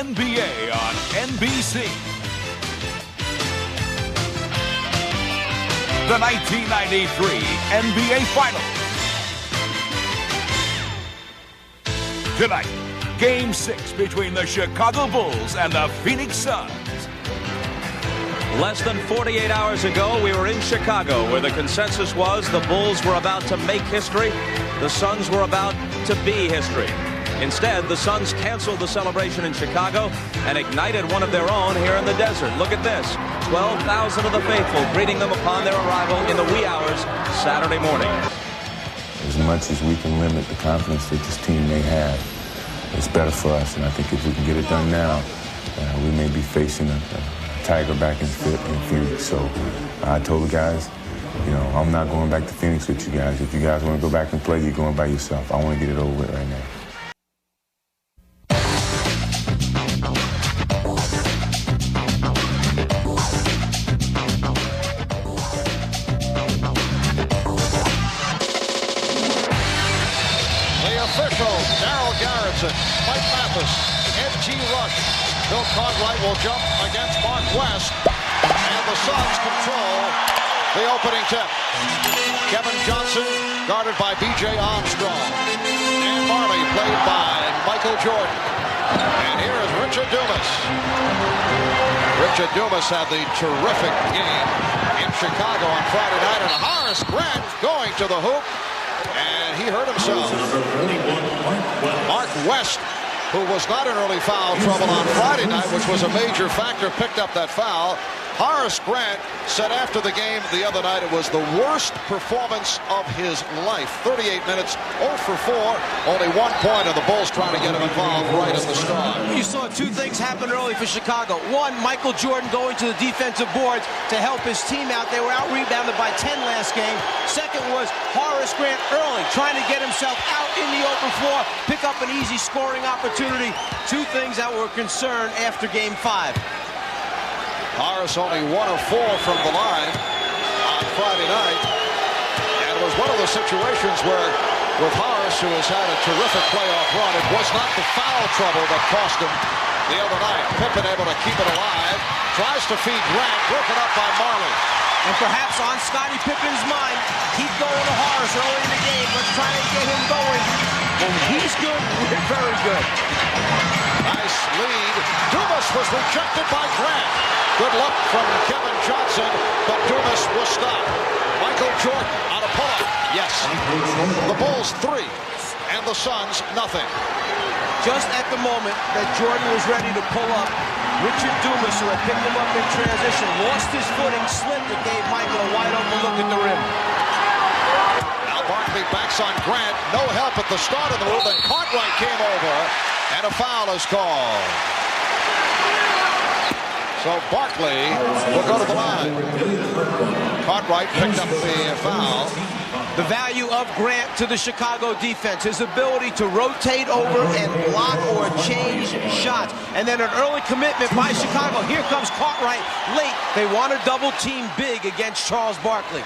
NBA on NBC. The 1993 NBA Finals. Tonight, Game 6 between the Chicago Bulls and the Phoenix Suns. Less than 48 hours ago, we were in Chicago, where the consensus was the Bulls were about to make history, the Suns were about to be history. Instead, the Suns canceled the celebration in Chicago and ignited one of their own here in the desert. Look at this. 12,000 of the faithful greeting them upon their arrival in the wee hours Saturday morning. As much as we can limit the confidence that this team may have, it's better for us. And I think if we can get it done now, we may be facing a tiger back in Phoenix. So I told the guys, you know, I'm not going back to Phoenix with you guys. If you guys want to go back and play, you're going by yourself. I want to get it over with right now. Mike Mathis, N.T. Rush, Bill Cartwright will jump against Mark West, and the Suns control the opening tip. Kevin Johnson guarded by B.J. Armstrong. Dan Marley played by Michael Jordan. And here is Richard Dumas. Richard Dumas had the terrific game in Chicago on Friday night, and Horace Grant going to the hoop. And he hurt himself. Mark West, who was not in early foul trouble on Friday night, which was a major factor, picked up that foul. Horace Grant said after the game the other night it was the worst performance of his life. 38 minutes, 0 for 4, only 1 point, and the Bulls trying to get him involved right at the start. You saw two things happen early for Chicago. One, Michael Jordan going to the defensive boards to help his team out. They were out-rebounded by 10 last game. Second was Horace Grant early, trying to get himself out in the open floor, pick up an easy scoring opportunity. Two things that were concerned after Game 5. Horace only 1 of 4 from the line on Friday night. And it was one of those situations where, with Horace, who has had a terrific playoff run, it was not the foul trouble that cost him the other night. Pippen able to keep it alive. Tries to feed Grant, broken up by Marley. And perhaps on Scottie Pippen's mind, keep going to Horace early in the game. Let's try and get him going. When he's good, we're very good. Nice lead. Dumas was rejected by Grant. Good luck from Kevin Johnson, but Dumas was stopped. Michael Jordan on a pull-up. Yes. The Bulls 3, and the Suns nothing. Just at the moment that Jordan was ready to pull up, Richard Dumas, who had picked him up in transition, lost his footing, slipped, and gave Michael a wide-open look at the rim. Now Barkley backs on Grant. No help at the start of the move, and Cartwright came over, and a foul is called. So Barkley will go to the line. Cartwright picked up the foul. The value of Grant to the Chicago defense, his ability to rotate over and block or change shots. And then an early commitment by Chicago. Here comes Cartwright late. They want to double team big against Charles Barkley.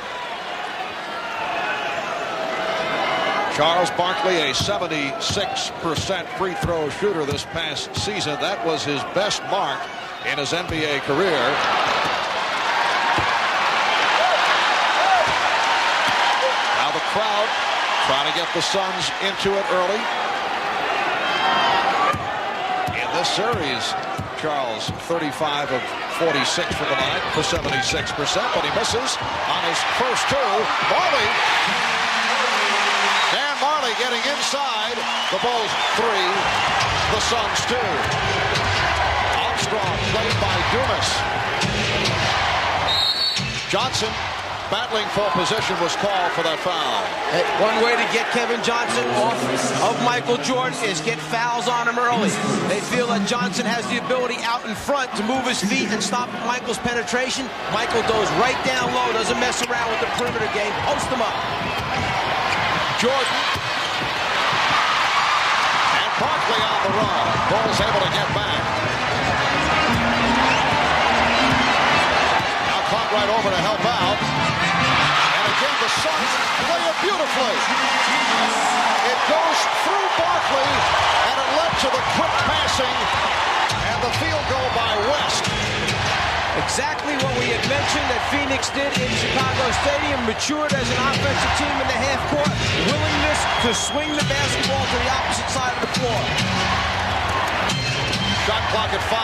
Charles Barkley, a 76% free throw shooter this past season. That was his best mark in his NBA career. Now the crowd trying to get the Suns into it early. In this series, Charles 35 of 46 from the line for 76%, but he misses on his first two. Marley. Dan Marley getting inside. The Bulls 3, the Suns 2. Armstrong played by Dumas. Johnson battling for position was called for that foul. Hey, one way to get Kevin Johnson off of Michael Jordan is get fouls on him early. They feel that Johnson has the ability out in front to move his feet and stop Michael's penetration. Michael goes right down low, doesn't mess around with the perimeter game. Post him up. Jordan. And Barkley on the run. Bulls able to get back. Now Cartwright over to help out. And again, the Suns play it beautifully. It goes through Barkley, and it led to the quick passing. And exactly what we had mentioned that Phoenix did in Chicago Stadium. Matured as an offensive team in the half court. Willingness to swing the basketball to the opposite side of the floor. Shot clock at 5.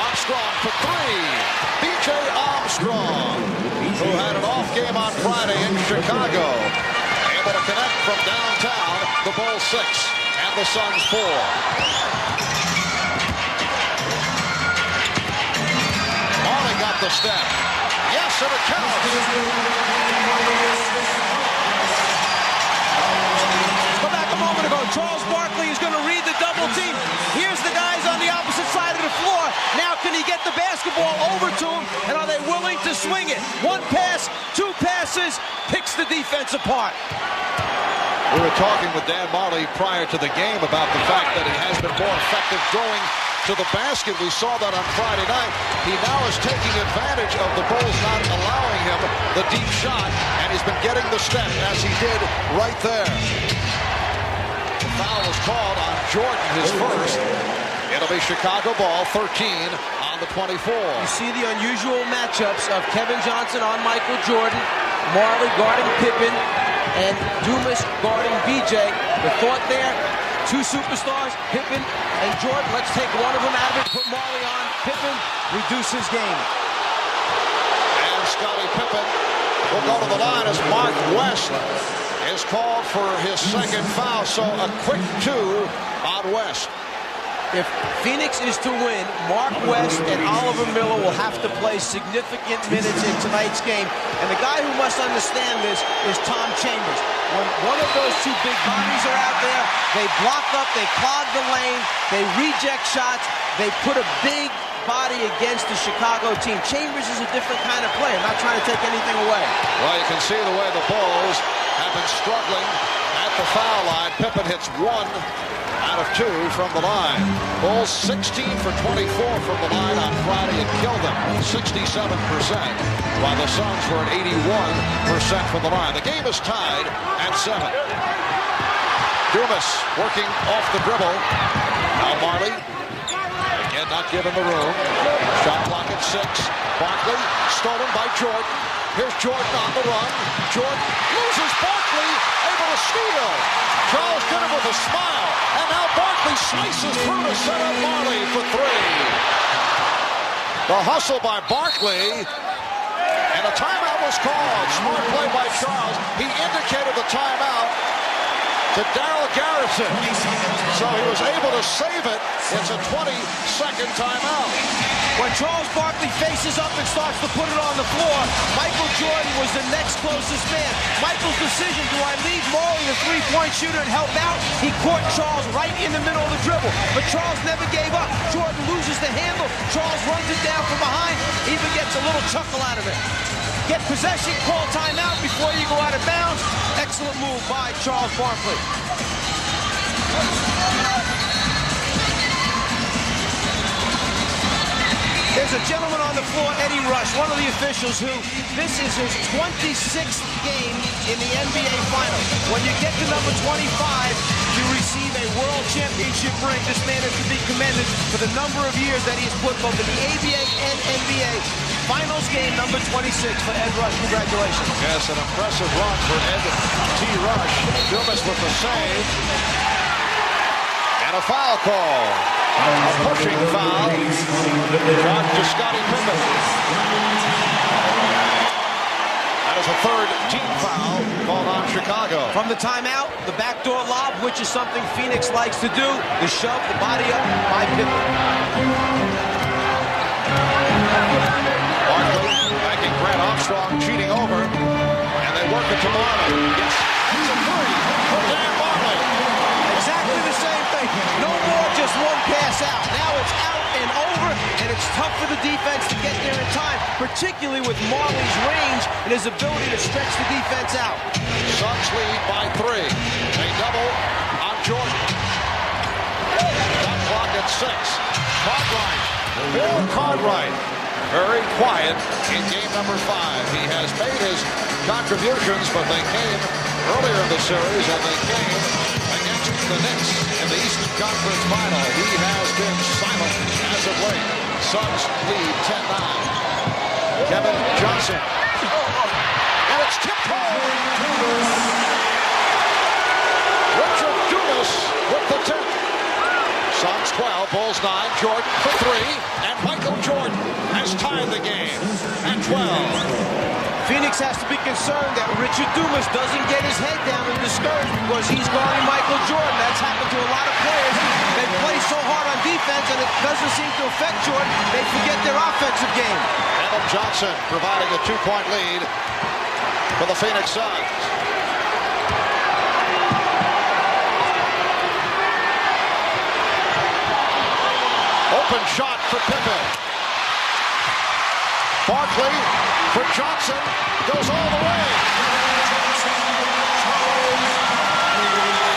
Armstrong for 3. B.J. Armstrong, who had an off game on Friday in Chicago. Able to connect from downtown. The Bulls 6 and the Suns 4. Marley got the step. Yes, and it counts. Go back a moment ago. Charles Barkley is going to read the double team. Here's the guys on the opposite side of the floor. Now can he get the basketball over to him, and are they willing to swing it? One pass, 2 passes, picks the defense apart. We were talking with Dan Marley prior to the game about the fact that he has been more effective going to the basket. We saw that on Friday night. He now is taking advantage of the Bulls not allowing him the deep shot, and he's been getting the step as he did right there. The foul was called on Jordan, his first. It'll be Chicago ball, 13 on the 24. You see the unusual matchups of Kevin Johnson on Michael Jordan, Marley guarding Pippen, and Dumas guarding BJ. The thought there, 2 superstars, Pippen and Jordan. Let's take one of them out of it, put Marley on. Pippen, reduce his game. And Scottie Pippen will go to the line as Mark West is called for his second foul. So a quick 2 on West. If Phoenix is to win, Mark West and Oliver Miller will have to play significant minutes in tonight's game. And the guy who must understand this is Tom Chambers. When one of those 2 big bodies are out there, they block up, they clog the lane, they reject shots, they put a big body against the Chicago team. Chambers is a different kind of player, not trying to take anything away. Well, you can see the way the Bulls have been struggling at the foul line. Pippen hits 1 out of 2 from the line. Bulls 16 for 24 from the line on Friday and killed them 67%, while the Suns were at 81% from the line. The game is tied at 7. Dumas working off the dribble. Now Marley, again not given the room. Shot clock at 6. Barkley stolen by Jordan. Here's Jordan on the run. Jordan loses Barkley, able to steal. Charles did it with a smile, and now Barkley slices through to set up Marley for 3. The hustle by Barkley, and a timeout was called. Smart play by Charles. He indicated the timeout to Darryl Garrison, so he was able to save it. It's a 20-second timeout. When Charles Barkley faces up and starts to put it on the floor, Michael Jordan was the next closest man. Michael's decision, do I leave Marley, the 3-point shooter, and help out? He caught Charles right in the middle of the dribble, but Charles never gave up. Jordan loses the handle. Charles runs it down from behind, even gets a little chuckle out of it. Get possession, call timeout before you go out of bounds. Excellent move by Charles Barkley. There's a gentleman on the floor, Eddie Rush, one of the officials who, this is his 26th game in the NBA Finals. When you get to number 25, you receive a World Championship ring. This man is to be commended for the number of years that he has put both in the ABA and NBA. Finals game number 26 for Ed Rush. Congratulations. Yes, an impressive run for Ed T. Rush. Dumas with the save. And a foul call. A pushing foul. Shot to Scottie Pippen. That is a 3rd team foul called on Chicago. From the timeout, the backdoor lob, which is something Phoenix likes to do. The shove, the body up by Pippen. Barkley backing Grant Armstrong, cheating over. And they work it to Marley. Yes, it's a 3 for Dan Marley. Exactly the same thing. No more just one pass out. Now it's out and over, and it's tough for the defense to get there in time, particularly with Marley's range and his ability to stretch the defense out. Suns lead by 3. They double on Jordan. Shot clock at 6. Cartwright. Bill Cartwright. Very quiet in game number 5. He has made his contributions, but they came earlier in the series, and they came against the Knicks in the Eastern Conference Final. He has been silent as of late. Suns lead 10-9. Kevin Johnson. And it's tipped home. Richard Dumas with the tip. Suns 12, Bulls 9, Jordan for 3, and Michael Jordan has tied the game at 12. Phoenix has to be concerned that Richard Dumas doesn't get his head down and discouraged because he's guarding Michael Jordan. That's happened to a lot of players. They play so hard on defense and it doesn't seem to affect Jordan. They forget their offensive game. Kevin Johnson providing a 2-point lead for the Phoenix Suns. Open shot for Pippen. Barkley for Johnson. Goes all the way.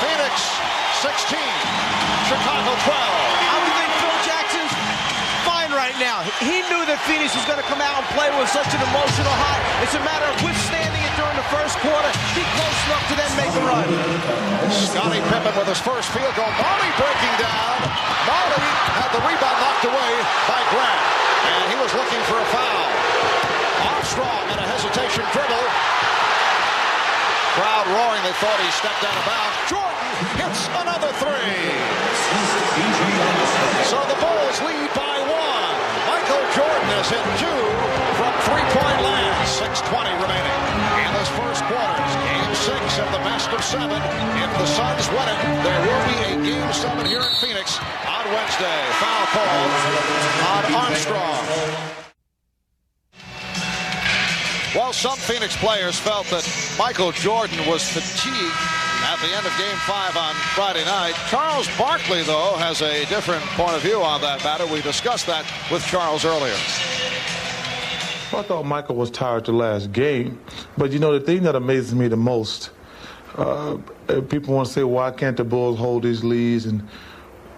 Phoenix 16. Chicago 12. I would think Phil Jackson's fine right now. He knew that Phoenix was going to come out and play with such an emotional high. It's a matter of withstanding it during the first quarter. Be close enough to then make a run. Scottie Pippen with his first field goal. Marley breaking down. Marley had the rebound knocked away by Grant. And he was looking for a foul. Armstrong in a hesitation dribble. Crowd roaring. They thought he stepped out of bounds. Jordan hits another three. So the Bulls lead by 1. Michael Jordan has hit 2 from three-point land. 6:20 remaining in this first quarter. Game 6 of the best of 7. If the Suns win it, there will be a Game 7 here in Phoenix on Wednesday. Foul call on Armstrong. Well, some Phoenix players felt that Michael Jordan was fatigued at the end of Game 5 on Friday night. Charles Barkley, though, has a different point of view on that matter. We discussed that with Charles earlier. Well, I thought Michael was tired the last game. But, you know, the thing that amazes me the most, people want to say, why can't the Bulls hold these leads and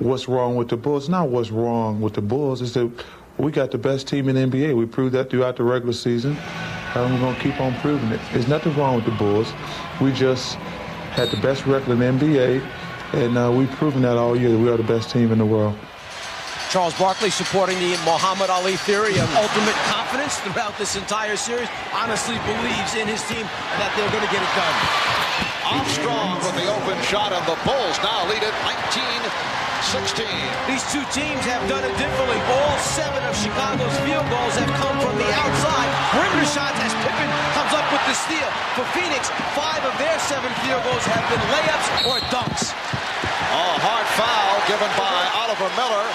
what's wrong with the Bulls? It's not what's wrong with the Bulls. It's that we got the best team in the NBA. We proved that throughout the regular season. And we're going to keep on proving it. There's nothing wrong with the Bulls. We just had the best record in the NBA, and we've proven that all year that we are the best team in the world. Charles Barkley supporting the Muhammad Ali theory of ultimate confidence throughout this entire series. Honestly believes in his team and that they're going to get it done. Armstrong with the open shot, and the Bulls now lead it 19-16. These two teams have done it differently. All 7 of Chicago's field goals have come from the outside. Perimeter shots as Pippen comes up with the steal. For Phoenix, 5 of their 7 field goals have been layups or dunks. Oh, hard foul given by Oliver Miller.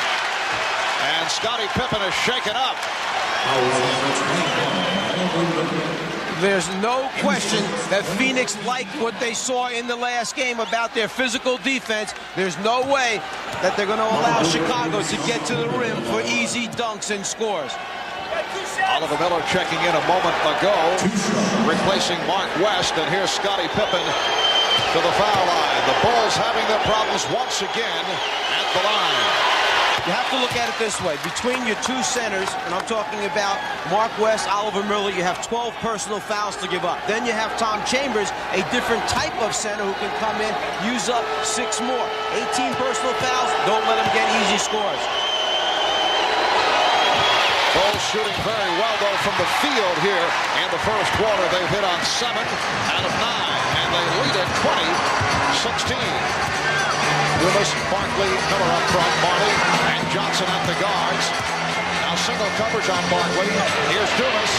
And Scottie Pippen is shaken up. There's no question that Phoenix liked what they saw in the last game about their physical defense. There's no way that they're going to allow Chicago to get to the rim for easy dunks and scores. Oliver Miller checking in a moment ago, replacing Mark West, and here's Scottie Pippen to the foul line. The Bulls having their problems once again at the line. You have to look at it this way. Between your 2 centers, and I'm talking about Mark West, Oliver Miller, you have 12 personal fouls to give up. Then you have Tom Chambers, a different type of center who can come in, use up 6 more. 18 personal fouls, don't let him get easy scores. Bulls shooting very well, though, from the field here in the first quarter. They've hit on 7 out of 9, and they lead at 20-16. Dumas, Barkley, Miller up front, Marley, and Johnson at the guards. Now single coverage on Barkley. Here's Dumas.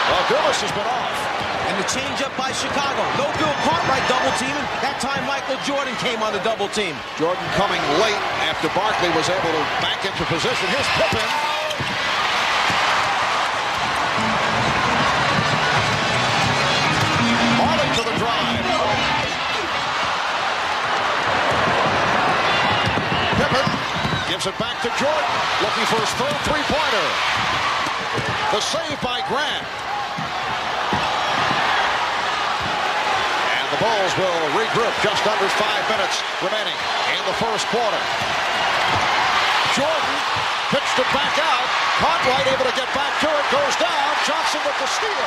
Well, Dumas has been off. And the change-up by Chicago. No Bill Cartwright double teaming. That time Michael Jordan came on the double team. Jordan coming late after Barkley was able to back into position. Here's Pippen. Marley to the drive. Pippen gives it back to Jordan, looking for his third three-pointer. The save by Grant. And the Bulls will regroup just under 5 minutes remaining in the first quarter. Jordan pitched it back out. Cartwright able to get back to it, goes down. Johnson with the steal.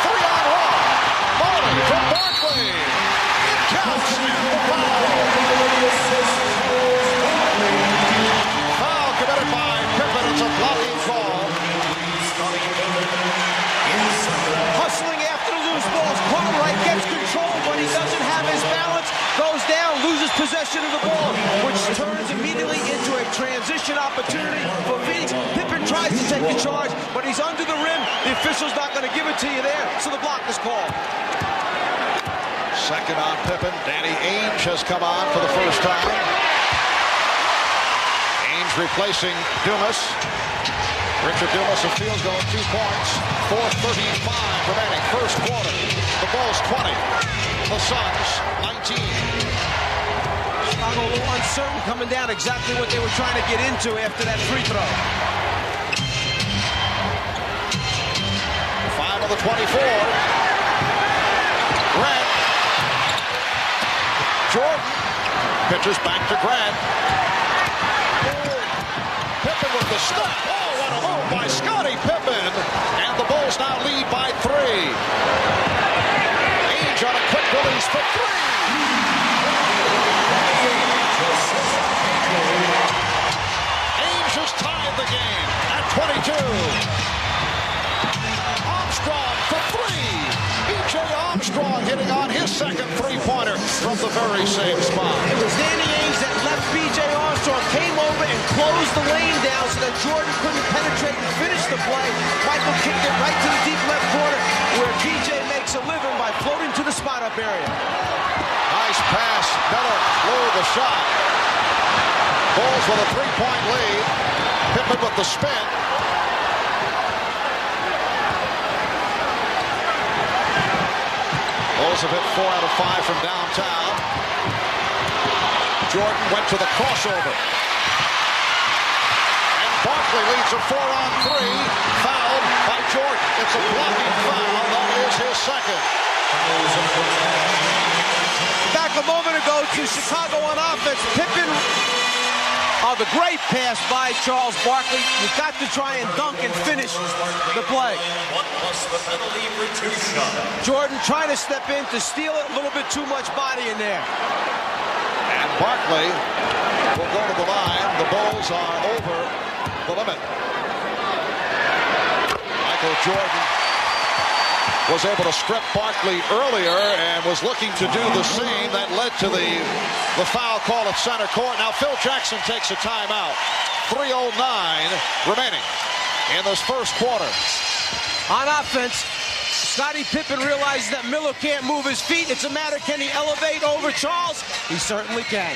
3-on-1. Marley from Barkley. It counts. The foul. Foul committed by Pippen. It's a possession of the ball, which turns immediately into a transition opportunity for Phoenix. Pippen tries to take the charge, but he's under the rim. The official's not going to give it to you there, so the block is called. Second on Pippen. Danny Ainge has come on for the first time. Ainge replacing Dumas. Richard Dumas of field goal, 2 points. 4:35 remaining, first quarter. The Bulls 20. The Suns 19. Chicago a little uncertain coming down, exactly what they were trying to get into after that free throw. 5 of the 24. Grant. Jordan pitches back to Grant. Pippen with the stop. Oh, what a move by Scottie Pippen. And the Bulls now lead by 3. Ainge on a quick release for 3. Ainge has tied the game at 22. Armstrong for 3. B.J. Armstrong hitting on his second three-pointer from the very same spot. It was Danny Ainge that left B.J. Armstrong, came over and closed the lane down so that Jordan couldn't penetrate and finish the play. Michael kicked it right to the deep left corner where B.J. makes a living by floating to the spot-up area. Nice pass. Miller blew the shot. Bulls with a 3-point lead. Pippen with the spin. Bulls have hit 4 out of 5 from downtown. Jordan went to the crossover. And Barkley leads a 4-on-3. Fouled by Jordan. It's a blocking foul. That is his second. Back a moment ago to Chicago on offense. Pippen on the great pass by Charles Barkley. You got to try and dunk and finish the play. Jordan trying to step in to steal it. A little bit too much body in there. And Barkley will go to the line. The Bulls are over the limit. Michael Jordan was able to strip Barkley earlier and was looking to do the same. That led to the foul call at center court. Now Phil Jackson takes a timeout. 3:09 remaining in this first quarter. On offense, Scottie Pippen realizes that Miller can't move his feet. It's a matter, can he elevate over Charles? He certainly can.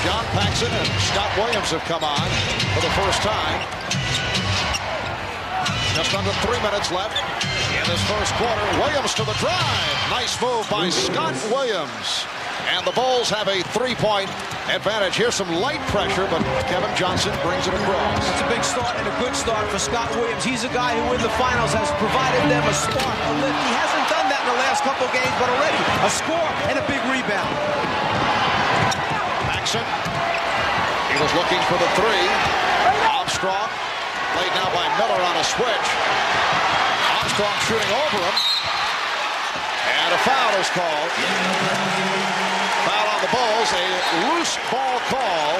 John Paxson and Scott Williams have come on for the first time. Just under 3 minutes left in this first quarter. Williams to the drive. Nice move by Scott Williams. And the Bulls have a 3-point advantage. Here's some light pressure, but Kevin Johnson brings it across. That's a big start and a good start for Scott Williams. He's a guy who in the finals has provided them a spark, a lift. He hasn't done that in the last couple games, but already a score and a big rebound. Paxson. He was looking for the 3. Armstrong. Played now by Miller on a switch. Armstrong shooting over him. And a foul is called. Foul on the Bulls. A loose ball call.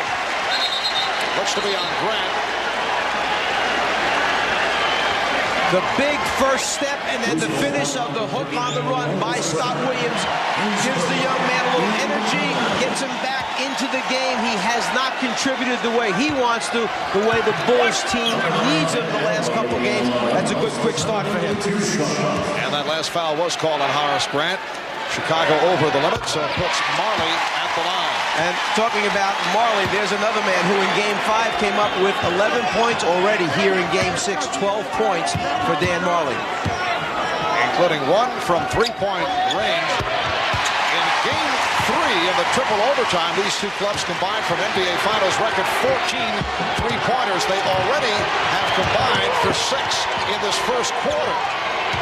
Looks to be on Grant. The big first step and then the finish of the hook on the run by Scott Williams gives the young man a little energy, gets him back into the game. He has not contributed the way he wants to, the way the Bulls team needs him the last couple games. That's a good quick start for him. And that last foul was called on Horace Grant. Chicago over the limit, so puts Marley at the line. And talking about Marley, there's another man who in Game 5 came up with 11 points already here in Game 6. 12 points for Dan Marley. Including 1 from 3-point range. In Game 3 in the triple overtime, these two clubs combined for an NBA Finals record 14 three-pointers. They already have combined for 6 in this first quarter.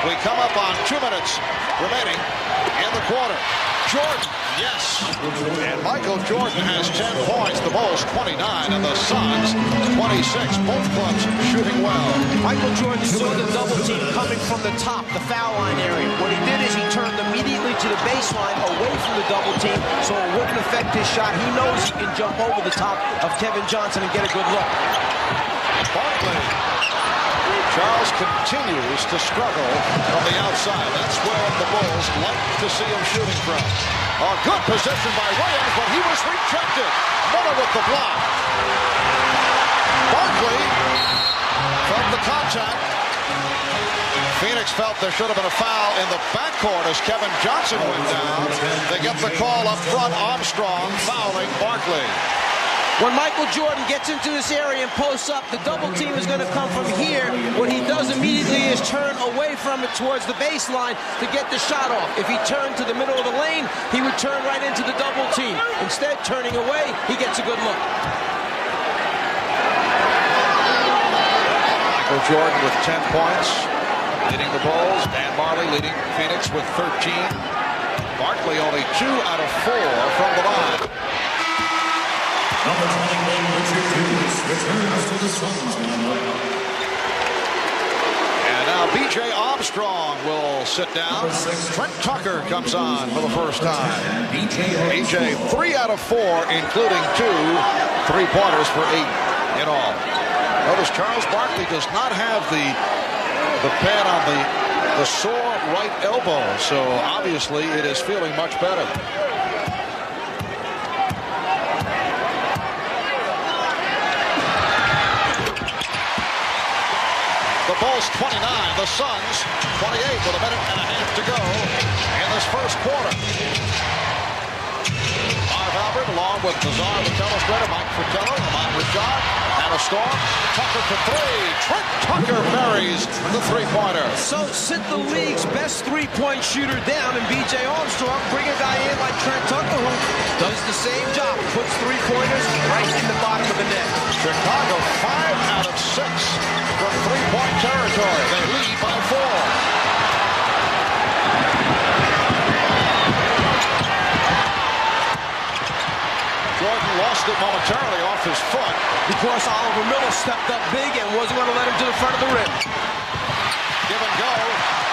We come up on 2 minutes remaining in the quarter. Jordan, yes. And Michael Jordan has 10 points. The Bulls 29 and the Suns 20. 26. Both clubs shooting well. Michael Jordan saw the double team coming from the top, the foul line area. What he did is he turned immediately to the baseline away from the double team so it wouldn't affect his shot. He knows he can jump over the top of Kevin Johnson and get a good look. Barkley. Charles continues to struggle from the outside. That's where the Bulls like to see him shooting from. A good position by Williams, but he was rejected. Miller with the block. Barkley from the contact. Phoenix felt there should have been a foul in the backcourt as Kevin Johnson went down. They get the call up front. Armstrong fouling Barkley. When Michael Jordan gets into this area and posts up, the double team is going to come from here. What he does immediately is turn away from it towards the baseline to get the shot off. If he turned to the middle of the lane, he would turn right into the double team. Instead, turning away, he gets a good look. Michael Jordan with 10 points, leading the Bulls. Dan Marley leading Phoenix with 13. Barkley only 2 out of 4 from the line. Number 21, Richard Hughes, returns to the Suns. And now B.J. Armstrong will sit down. Trent Tucker comes on for the first time. B.J. 3 out of 4, including 2 3-pointers for 8 in all. Notice Charles Barkley does not have the pad on the sore right elbow, so obviously it is feeling much better. The Bulls 29, the Suns 28 with a minute and a half to go in this first quarter. Marv Albert along with Nazar, the illustrator, Mike Fratello, Ahmad Rashad, and a storm. Tucker for 3. Trent Tucker buries the 3-pointer. So sit the league's best 3-point shooter down, and B.J. Armstrong bring a guy in like Trent Tucker who does the same job, puts 3-pointers right in the bottom of the net. Chicago 5 out of 6 from 3-point territory. They lead by 4. Jordan lost it momentarily off his foot because Oliver Miller stepped up big and wasn't going to let him to the front of the rim. Give and go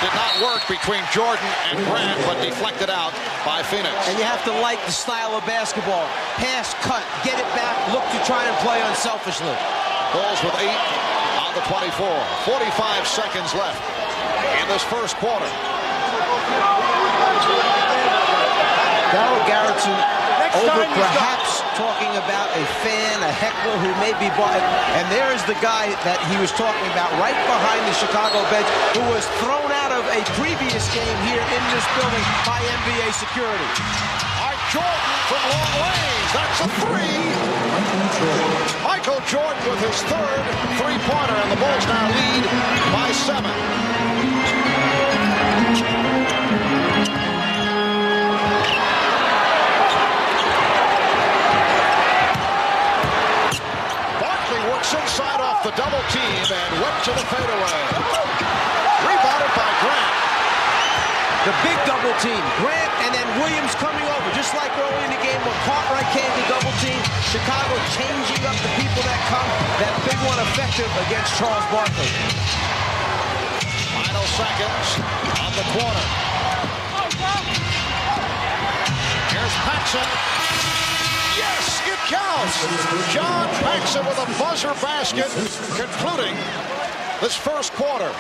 did not work between Jordan and Grant, but deflected out by Phoenix. And you have to like the style of basketball. Pass, cut, get it back, look to try and play unselfishly. Bulls with 8 on the 24. 45 seconds left in this first quarter. Darryl Garrettson over perhaps talking about a fan, a heckler who may be bought. And there is the guy that he was talking about right behind the Chicago bench who was thrown out of a previous game here in this building by NBA security. All right, Jordan from long range. That's a 3. Michael Jordan with his 3rd 3-pointer, and the Bulls now lead by 7. Inside off the double team and went to the fadeaway. Rebounded by Grant. The big double team. Grant and then Williams coming over. Just like early in the game when Cartwright came to double team. Chicago changing up the people that come. That big one effective against Charles Barkley. Final seconds on the corner. Here's Paxson. Yes, it counts. John Paxson with a buzzer basket concluding this first quarter.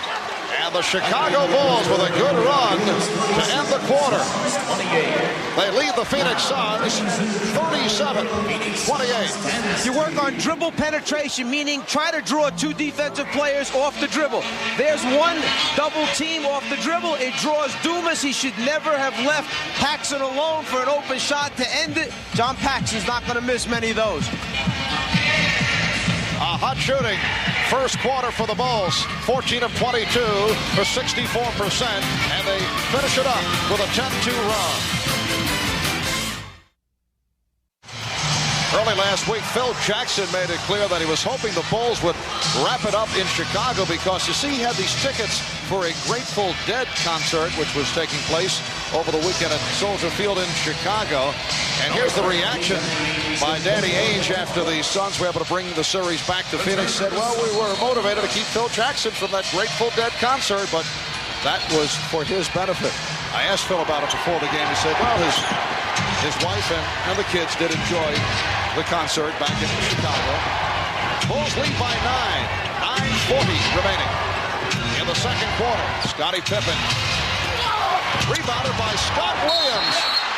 And the Chicago Bulls with a good run to end the quarter. They lead the Phoenix Suns 37-28. You work on dribble penetration, meaning try to draw 2 defensive players off the dribble. There's one double team off the dribble. It draws Dumas. He should never have left Paxson alone for an open shot to end it. John Paxson's not going to miss many of those. Hot shooting. First quarter for the Bulls, 14 of 22 for 64%, and they finish it up with a 10-2 run. Early last week, Phil Jackson made it clear that he was hoping the Bulls would wrap it up in Chicago because, you see, he had these tickets for a Grateful Dead concert, which was taking place over the weekend at Soldier Field in Chicago. And here's the reaction by Danny Ainge after the Suns were able to bring the series back to Phoenix. Said, well, we were motivated to keep Phil Jackson from that Grateful Dead concert, but that was for his benefit. I asked Phil about it before the game. He said, well, his wife and the kids did enjoy the concert back in Chicago. Bulls lead by 9:40 remaining in the second quarter. Scottie Pippen rebounded by Scott Williams.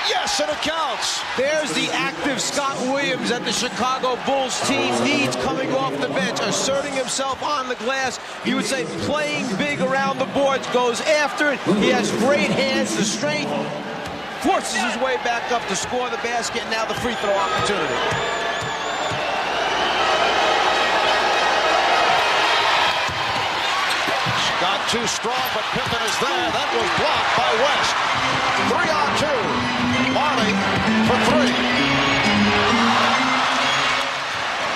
Yes, and it counts. There's the active Scott Williams that the Chicago Bulls team needs coming off the bench, asserting himself on the glass. You would say playing big around the boards, goes after it. He has great hands, the strength, forces his way back up to score the basket, and now the free throw opportunity. Got too strong, but Pippen is there. That was blocked by West. 3-on-2. Marley for three.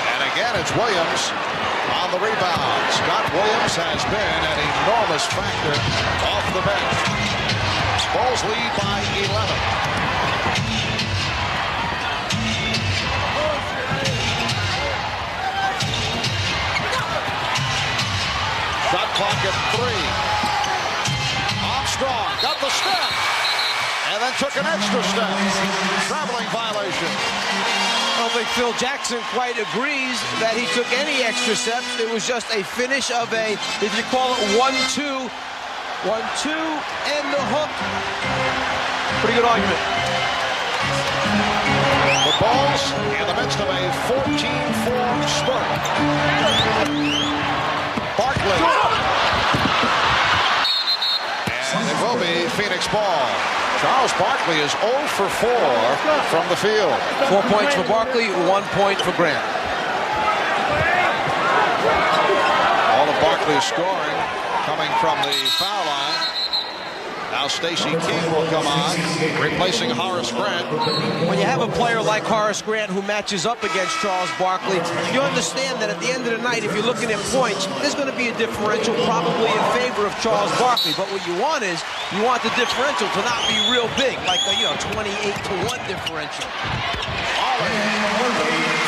And again, it's Williams on the rebound. Scott Williams has been an enormous factor off the bench. Bulls lead by 11. Shot clock at 3. Armstrong got the step and then took an extra step. Traveling violation. I don't think Phil Jackson quite agrees that he took any extra steps. It was just a finish of a, if you call it 1-2, 1-2 and the hook. Pretty good argument. The Bulls in the midst of a 14-4 spurt. Barkley. And it will be Phoenix ball. Charles Barkley is 0 for 4 from the field. 4 points for Barkley, 1 point for Grant. All of Barkley's scoring coming from the foul line. Now Stacey King will come on, replacing Horace Grant. When you have a player like Horace Grant who matches up against Charles Barkley, you understand that at the end of the night, if you're looking at points, there's going to be a differential probably in favor of Charles Barkley. But what you want is, you want the differential to not be real big, like a 28-1 differential. Marley,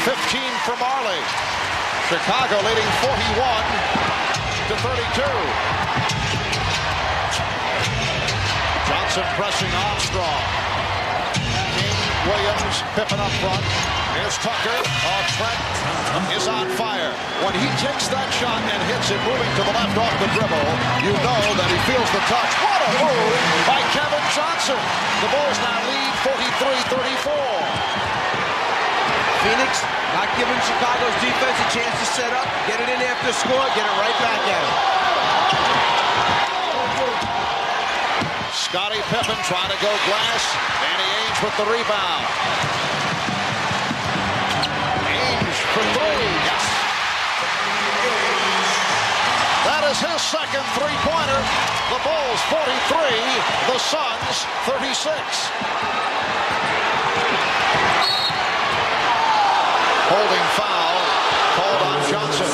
15 for Marley. Chicago leading 41-32. Johnson pressing Armstrong. King, Williams, Pippen up front. Here's Tucker. Trent is on fire. When he takes that shot and hits it moving to the left off the dribble, you know that he feels the touch. What a move by Kevin Johnson. The Bulls now lead 43-34. Phoenix not giving Chicago's defense a chance to set up, get it in after score, get it right back at him. Scottie Pippen trying to go glass. Danny Ainge with the rebound. Ainge for 3. Yes. That is his second three-pointer. The Bulls 43, the Suns 36. Holding foul called on Johnson.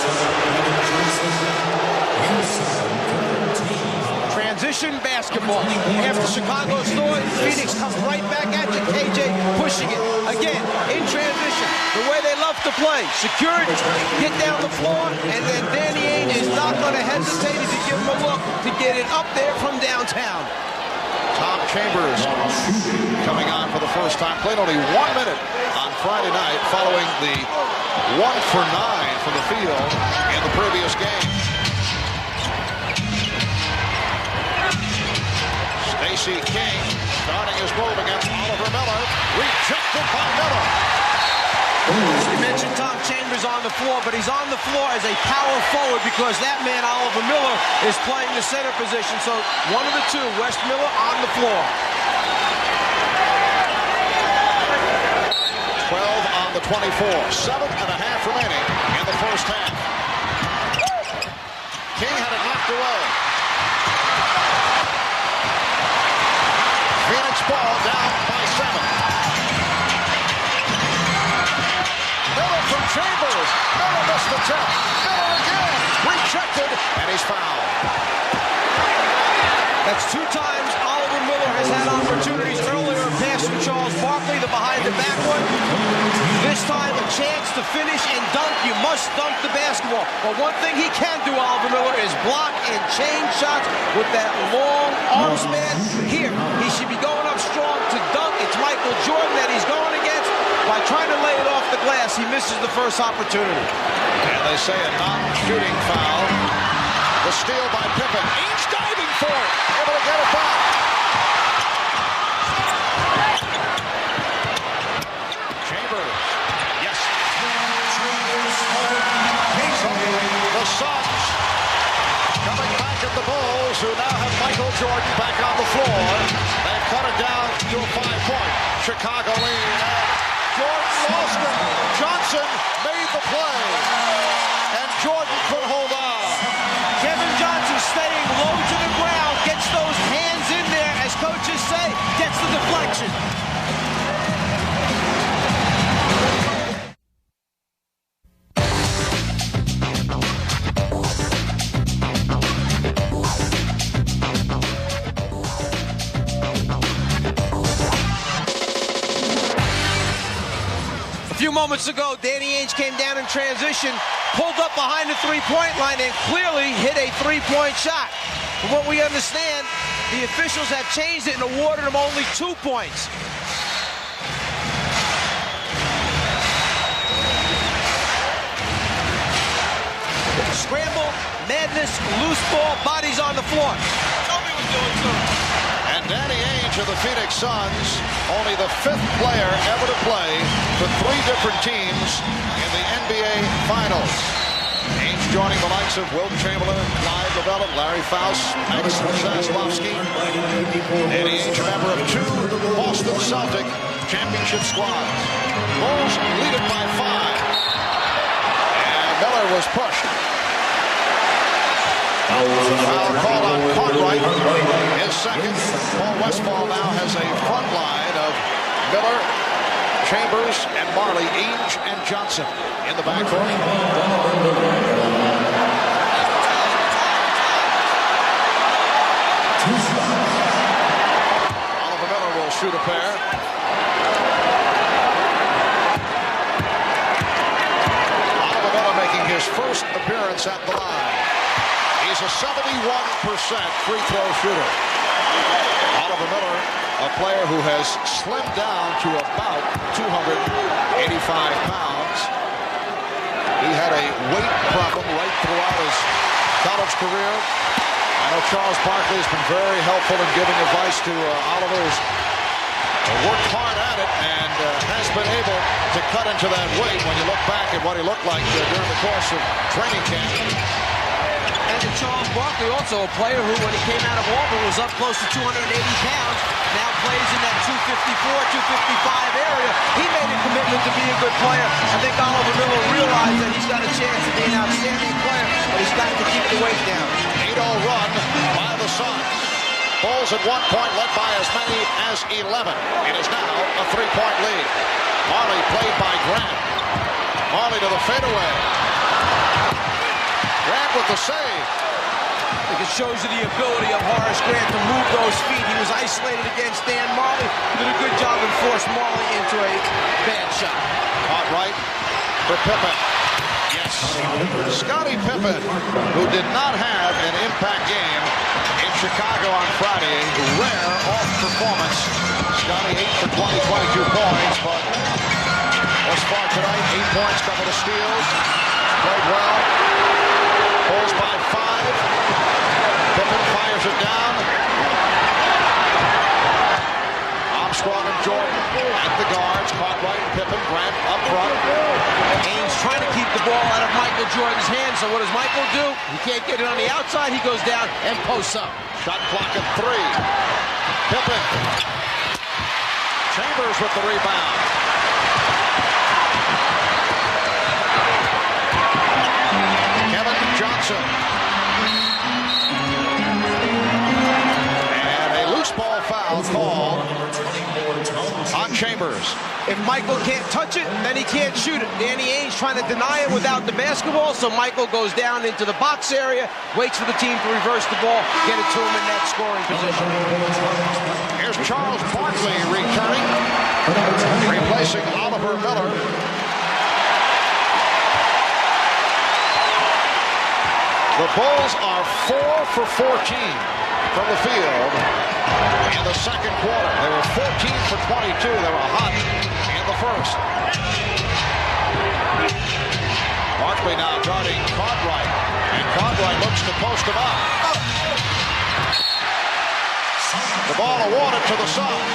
Transition basketball. After Chicago scored, Phoenix comes right back at you. KJ pushing it. Again, in transition. The way they love to play. Secured, get down the floor, and then Danny Ainge is not going to hesitate to give him a look to get it up there from downtown. Tom Chambers coming on for the first time. Played only 1 minute on Friday night following the 1 for 9 from the field in the previous game. Stacey King starting his move against Oliver Miller. Rejected by Miller. You mentioned Tom Chambers on the floor, but he's on the floor as a power forward because that man, Oliver Miller, is playing the center position. So one of the two, West Miller on the floor. 12 on the 24. 7.5 remaining in the first half. King had it knocked away. Phoenix ball down by 7. Miller from Chambers. Miller missed the tip. Miller again. Rejected, and he's fouled. That's 2 times Oliver Miller has had opportunities earlier. A pass from Charles Barkley, the behind-the-back one. This time wants to finish and dunk, you must dunk the basketball. But one thing he can do, Oliver Miller, is block and chain shots with that long arm span. Here, he should be going up strong to dunk. It's Michael Jordan that he's going against. By trying to lay it off the glass, he misses the first opportunity. And they say a non-shooting foul. The steal by Pippen. He's diving for it. Able to get it back. Chambers. Yes. The Suns coming back at the Bulls, who now have Michael Jordan back on the floor. They've cut it down to a 5-point. Chicago lead. Jordan lost it. Johnson made the play. And Jordan could hold on. Kevin Johnson staying low to the ground, gets those hands in there, as coaches say, gets the deflection. A few moments ago, Danny Ainge came down in transition, pulled up behind the three-point line, and clearly hit a three-point shot. From what we understand, the officials have changed it and awarded him only 2 points. Scramble, madness, loose ball, bodies on the floor. Tell me what's doing to him. And Danny Ainge of the Phoenix Suns, only the 5th player ever to play for 3 different teams in the NBA Finals. Ainge joining the likes of Wilt Chamberlain, Clyde Lovell, Larry Faust, Max Zaslavsky. Danny Ainge, a member of 2 Boston Celtic championship squads. Bulls lead it by 5. And Miller was pushed. Foul call on Cartwright, his second. Paul Westphal now has a front line of Miller, Chambers, and Marley, Ainge, and Johnson in the backcourt. Oliver Miller will shoot a pair. Oliver Miller making his first appearance at the line. He's a 71% free throw shooter. Oliver Miller, a player who has slimmed down to about 285 pounds. He had a weight problem right throughout his college career. I know Charles Barkley has been very helpful in giving advice to Oliver, who's worked hard at it and has been able to cut into that weight when you look back at what he looked like during the course of training camp. And Charles Barkley, also a player who, when he came out of Auburn, was up close to 280 pounds, now plays in that 254, 255 area. He made a commitment to be a good player. I think Oliver Miller realized that he's got a chance to be an outstanding player, but he's got to keep the weight down. 8-0 run by the Suns. Bulls at one point led by as many as 11. It is now a 3-point lead. Marley played by Grant. Marley to the fadeaway. Grant with the save. I think it shows you the ability of Horace Grant to move those feet. He was isolated against Dan Marley. He did a good job and forced Marley into a bad shot. Caught right for Pippen. Yes. Scottie Pippen, who did not have an impact game in Chicago on Friday, a rare off performance. Scottie 8 for 20, 22 points, but thus far tonight, 8 points, couple of steals. Played well. Bulls by 5. Pippen fires it down. Armstrong and Jordan at the guards. Cartwright, Pippen, Grant up front. Ainge trying to keep the ball out of Michael Jordan's hands. So what does Michael do? He can't get it on the outside. He goes down and posts up. Shot clock at 3. Pippen. Chambers with the rebound. Kevin Johnson. And a loose ball foul called on Chambers. If Michael can't touch it, then he can't shoot it. Danny Ainge trying to deny it without the basketball, so Michael goes down into the box area, waits for the team to reverse the ball, get it to him in that scoring position. Here's Charles Barkley returning, replacing Oliver Miller. The Bulls are 4 for 14 from the field in the second quarter. They were 14 for 22. They were hot in the first. Barkley now guarding Cartwright, and Cartwright looks to post him up. The ball awarded to the Suns.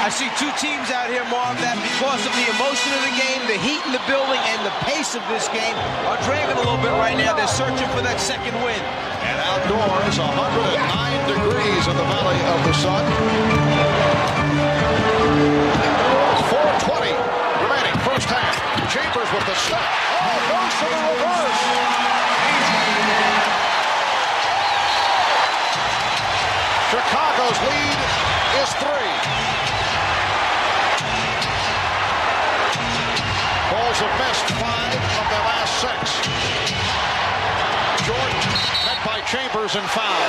I see two teams out here, Marv, that because of the emotion of the game, the heat in the building, and the pace of this game are dragging a little bit right now. They're searching for that second win. And outdoors, 109 degrees in the Valley of the Sun. 4:20 remaining, first half. Chambers with the step. Oh, goes to the reverse. Chicago's lead is 3. Bulls have missed 5 of their last 6. Jordan met by Chambers and foul.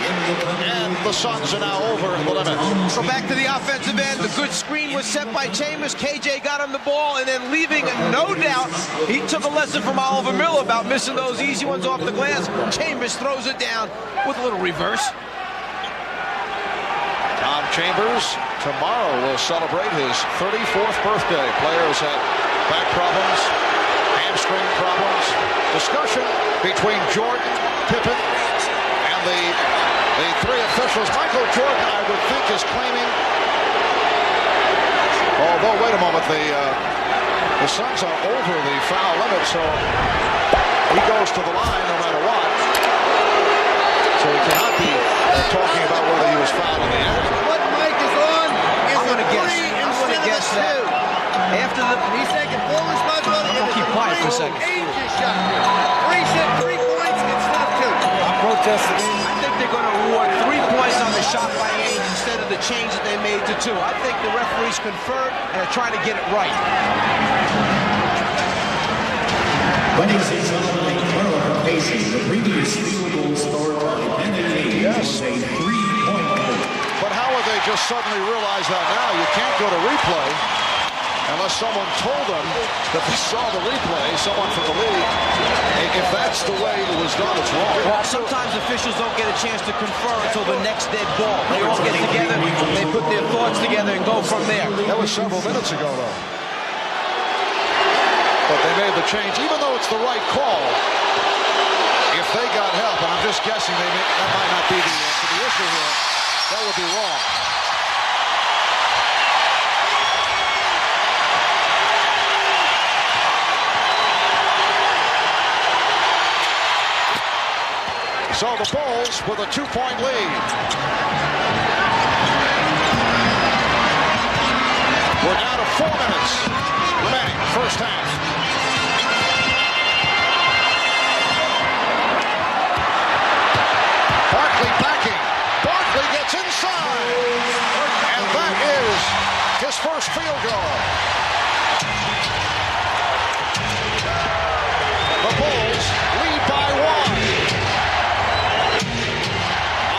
And the Suns are now over the limit. So back to the offensive end. The good screen was set by Chambers. KJ got him the ball, and then leaving, no doubt, he took a lesson from Oliver Miller about missing those easy ones off the glass. Chambers throws it down with a little reverse. Tom Chambers tomorrow will celebrate his 34th birthday. Players had back problems, hamstring problems. Discussion between Jordan, Pippen, and the 3 officials. Michael Jordan, I would think, is claiming. Although, wait a moment, the Suns are over the foul limit, so he goes to the line no matter what. So he cannot be talking about whether he was fouled in the end. What Mike is on is I'm gonna guess. I'm gonna guess that. After the he's taking full responsibility. I'm gonna keep quiet for a second. Ages shot. 3 points instead of 2. I'm protesting. I think they're going to award 3 points on the shot by Ainge instead of the change that they made to 2. I think the referees conferred and are trying to get it right. Ladies and gentlemen, facing the previous field goal scorer in the league. Yes. A 3-point goal. But how would they just suddenly realize that now? You can't go to replay unless someone told them that they saw the replay, someone from the league. If that's the way it was done, it's wrong. Well, sometimes officials don't get a chance to confer until the next dead ball. They all get together, they put their thoughts together and go from there. That was several minutes ago, though. But they made the change, even though it's the right call. If they got help, and I'm just guessing that might not be the issue here, that would be wrong. So the Bulls with a 2-point lead. We're down to 4 minutes remaining, first half. Barkley backing. Barkley gets inside. And that is his first field goal. The Bulls lead by 1.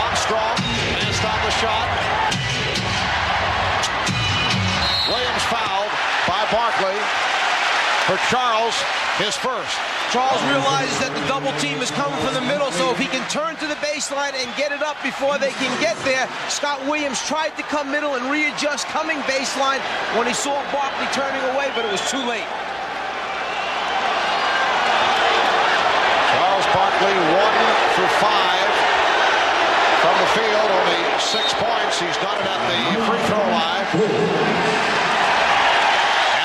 Armstrong passed on the shot. Williams fouled by Barkley. For Charles, his first. Charles realizes that the double team is coming from the middle, so if he can turn to the baseline and get it up before they can get there. Scott Williams tried to come middle and readjust coming baseline when he saw Barkley turning away, but it was too late. Charles Barkley 1 for 5 from the field, only 6 points. He's done it at the free throw line.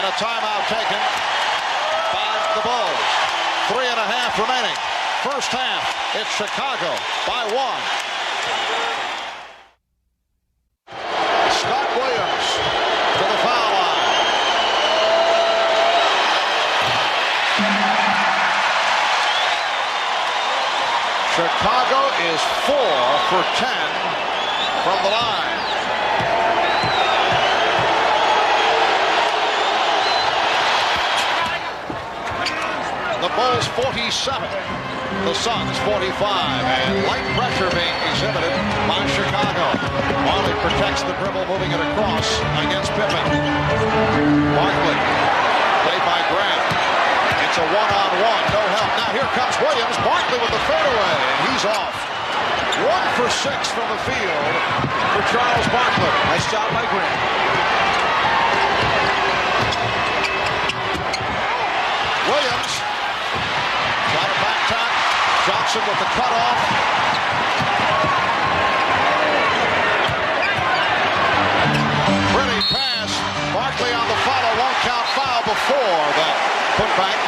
And a timeout taken by the Bulls. 3.5 remaining. First half, it's Chicago by 1. Scott Williams to the foul line. Chicago is 4 for 10 from the line. The Bulls 47, the Suns 45, and light pressure being exhibited by Chicago. Marley protects the dribble, moving it across against Pippen. Barkley, played by Grant. It's a one-on-one, no help now. comes Williams. Barkley with the fadeaway, and he's off. 1 for 6 from the field for Charles Barkley. Nice job by Grant. Williams got a back tap. Johnson with the cutoff. Pretty pass. Barkley on the follow. Won't count foul before that putback.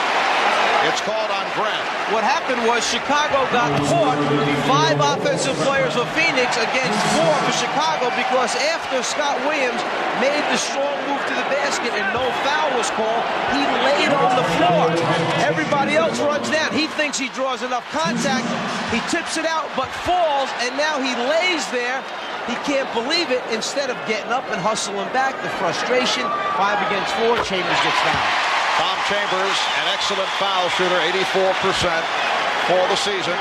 It's called on Grant. What happened was Chicago got caught. 5 offensive players for Phoenix against 4 for Chicago, because after Scott Williams made the strong move to the basket and no foul was called, he laid on the floor. Everybody else runs down. He thinks he draws enough contact. He tips it out but falls, and now he lays there. He can't believe it. Instead of getting up and hustling back, the frustration, 5 against 4, Chambers gets fouled. Tom Chambers, an excellent foul shooter, 84% for the season.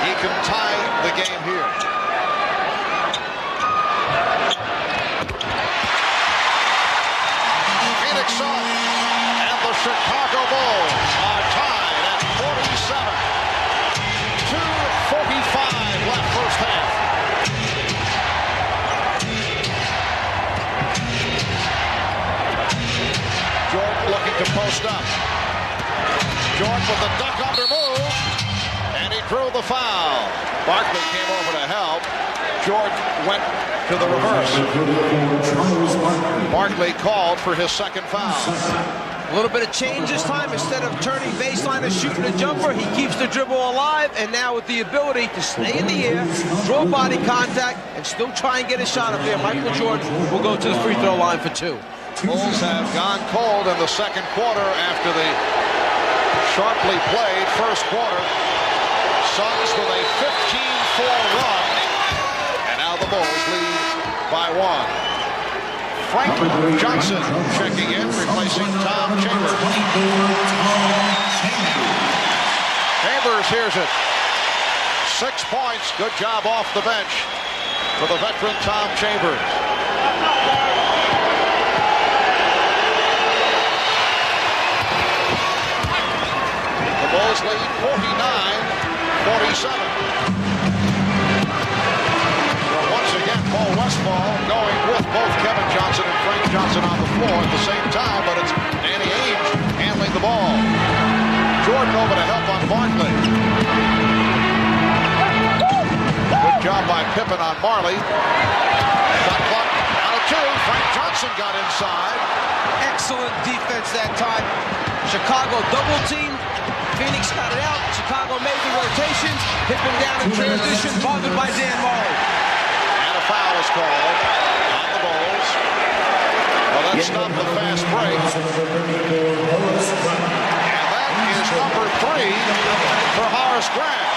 He can tie the game here. Phoenix Suns and the Chicago Bulls are tied at 47. 2:45 left first half. Looking to post up. Jordan with the duck under move, and he drew the foul. Barkley came over to help. Jordan went to the reverse. Barkley called for his second foul. A little bit of change this time. Instead of turning baseline and shooting a jumper, he keeps the dribble alive, and now with the ability to stay in the air, draw body contact, and still try and get a shot up there, Michael Jordan will go to the free throw line for 2. Bulls have gone cold in the second quarter after the sharply played first quarter. Suns with a 15-4 run, and now the Bulls lead by 1. Frank Johnson checking in, replacing Tom Chambers. Chambers hears it. 6 points, good job off the bench for the veteran Tom Chambers. Bulls lead 49-47. So once again, Paul Westphal going with both Kevin Johnson and Frank Johnson on the floor at the same time, but it's Danny Ainge handling the ball. Jordan over to help on Barkley. Good job by Pippen on Marley. Shot clock out of 2. Frank Johnson got inside. Excellent defense that time. Chicago double teamed. Phoenix got it out. Chicago made the rotation. Pippen down in transition, bothered by Dan Marley. And a foul is called on the Bulls. Well, that stopped the fast break. And that is number 3 for Horace Grant.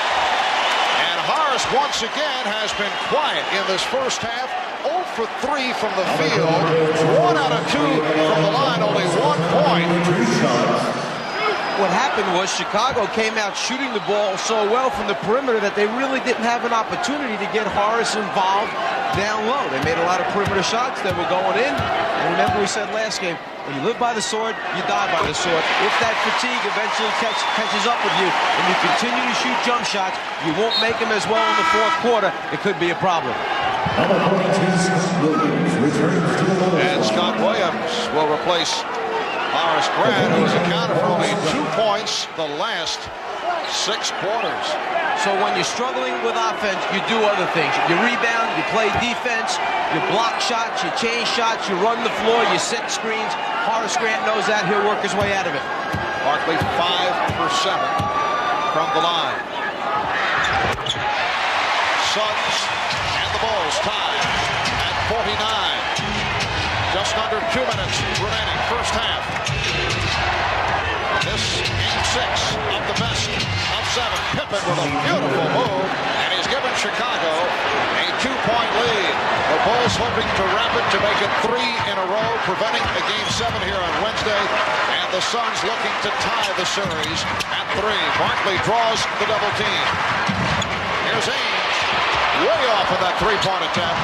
And Horace once again has been quiet in this first half. 0 for 3 from the field. 1 out of 2 from the line. Only 1 point. What happened was Chicago came out shooting the ball so well from the perimeter that they really didn't have an opportunity to get Horace involved down low. They made a lot of perimeter shots that were going in. And remember we said last game, when you live by the sword, you die by the sword. If that fatigue eventually catches up with you and you continue to shoot jump shots, you won't make them as well in the fourth quarter. It could be a problem. And Scott Williams will replace Horace Grant, who has accounted for only 2 points the last 6 quarters. So when you're struggling with offense, you do other things. You rebound, you play defense, you block shots, you change shots, you run the floor, you set screens. Horace Grant knows that. He'll work his way out of it. Barkley 5 for 7 from the line. Suns and the Bulls tied at 49. Just under 2 minutes remaining first half. This game 6 of the best of 7. Pippen with a beautiful move, and he's given Chicago a 2-point lead. The Bulls hoping to wrap it to make it 3 in a row, preventing a game 7 here on Wednesday. And the Suns looking to tie the series at 3. Barkley draws the double team. Here's Ainge, way off of that 3-point attempt.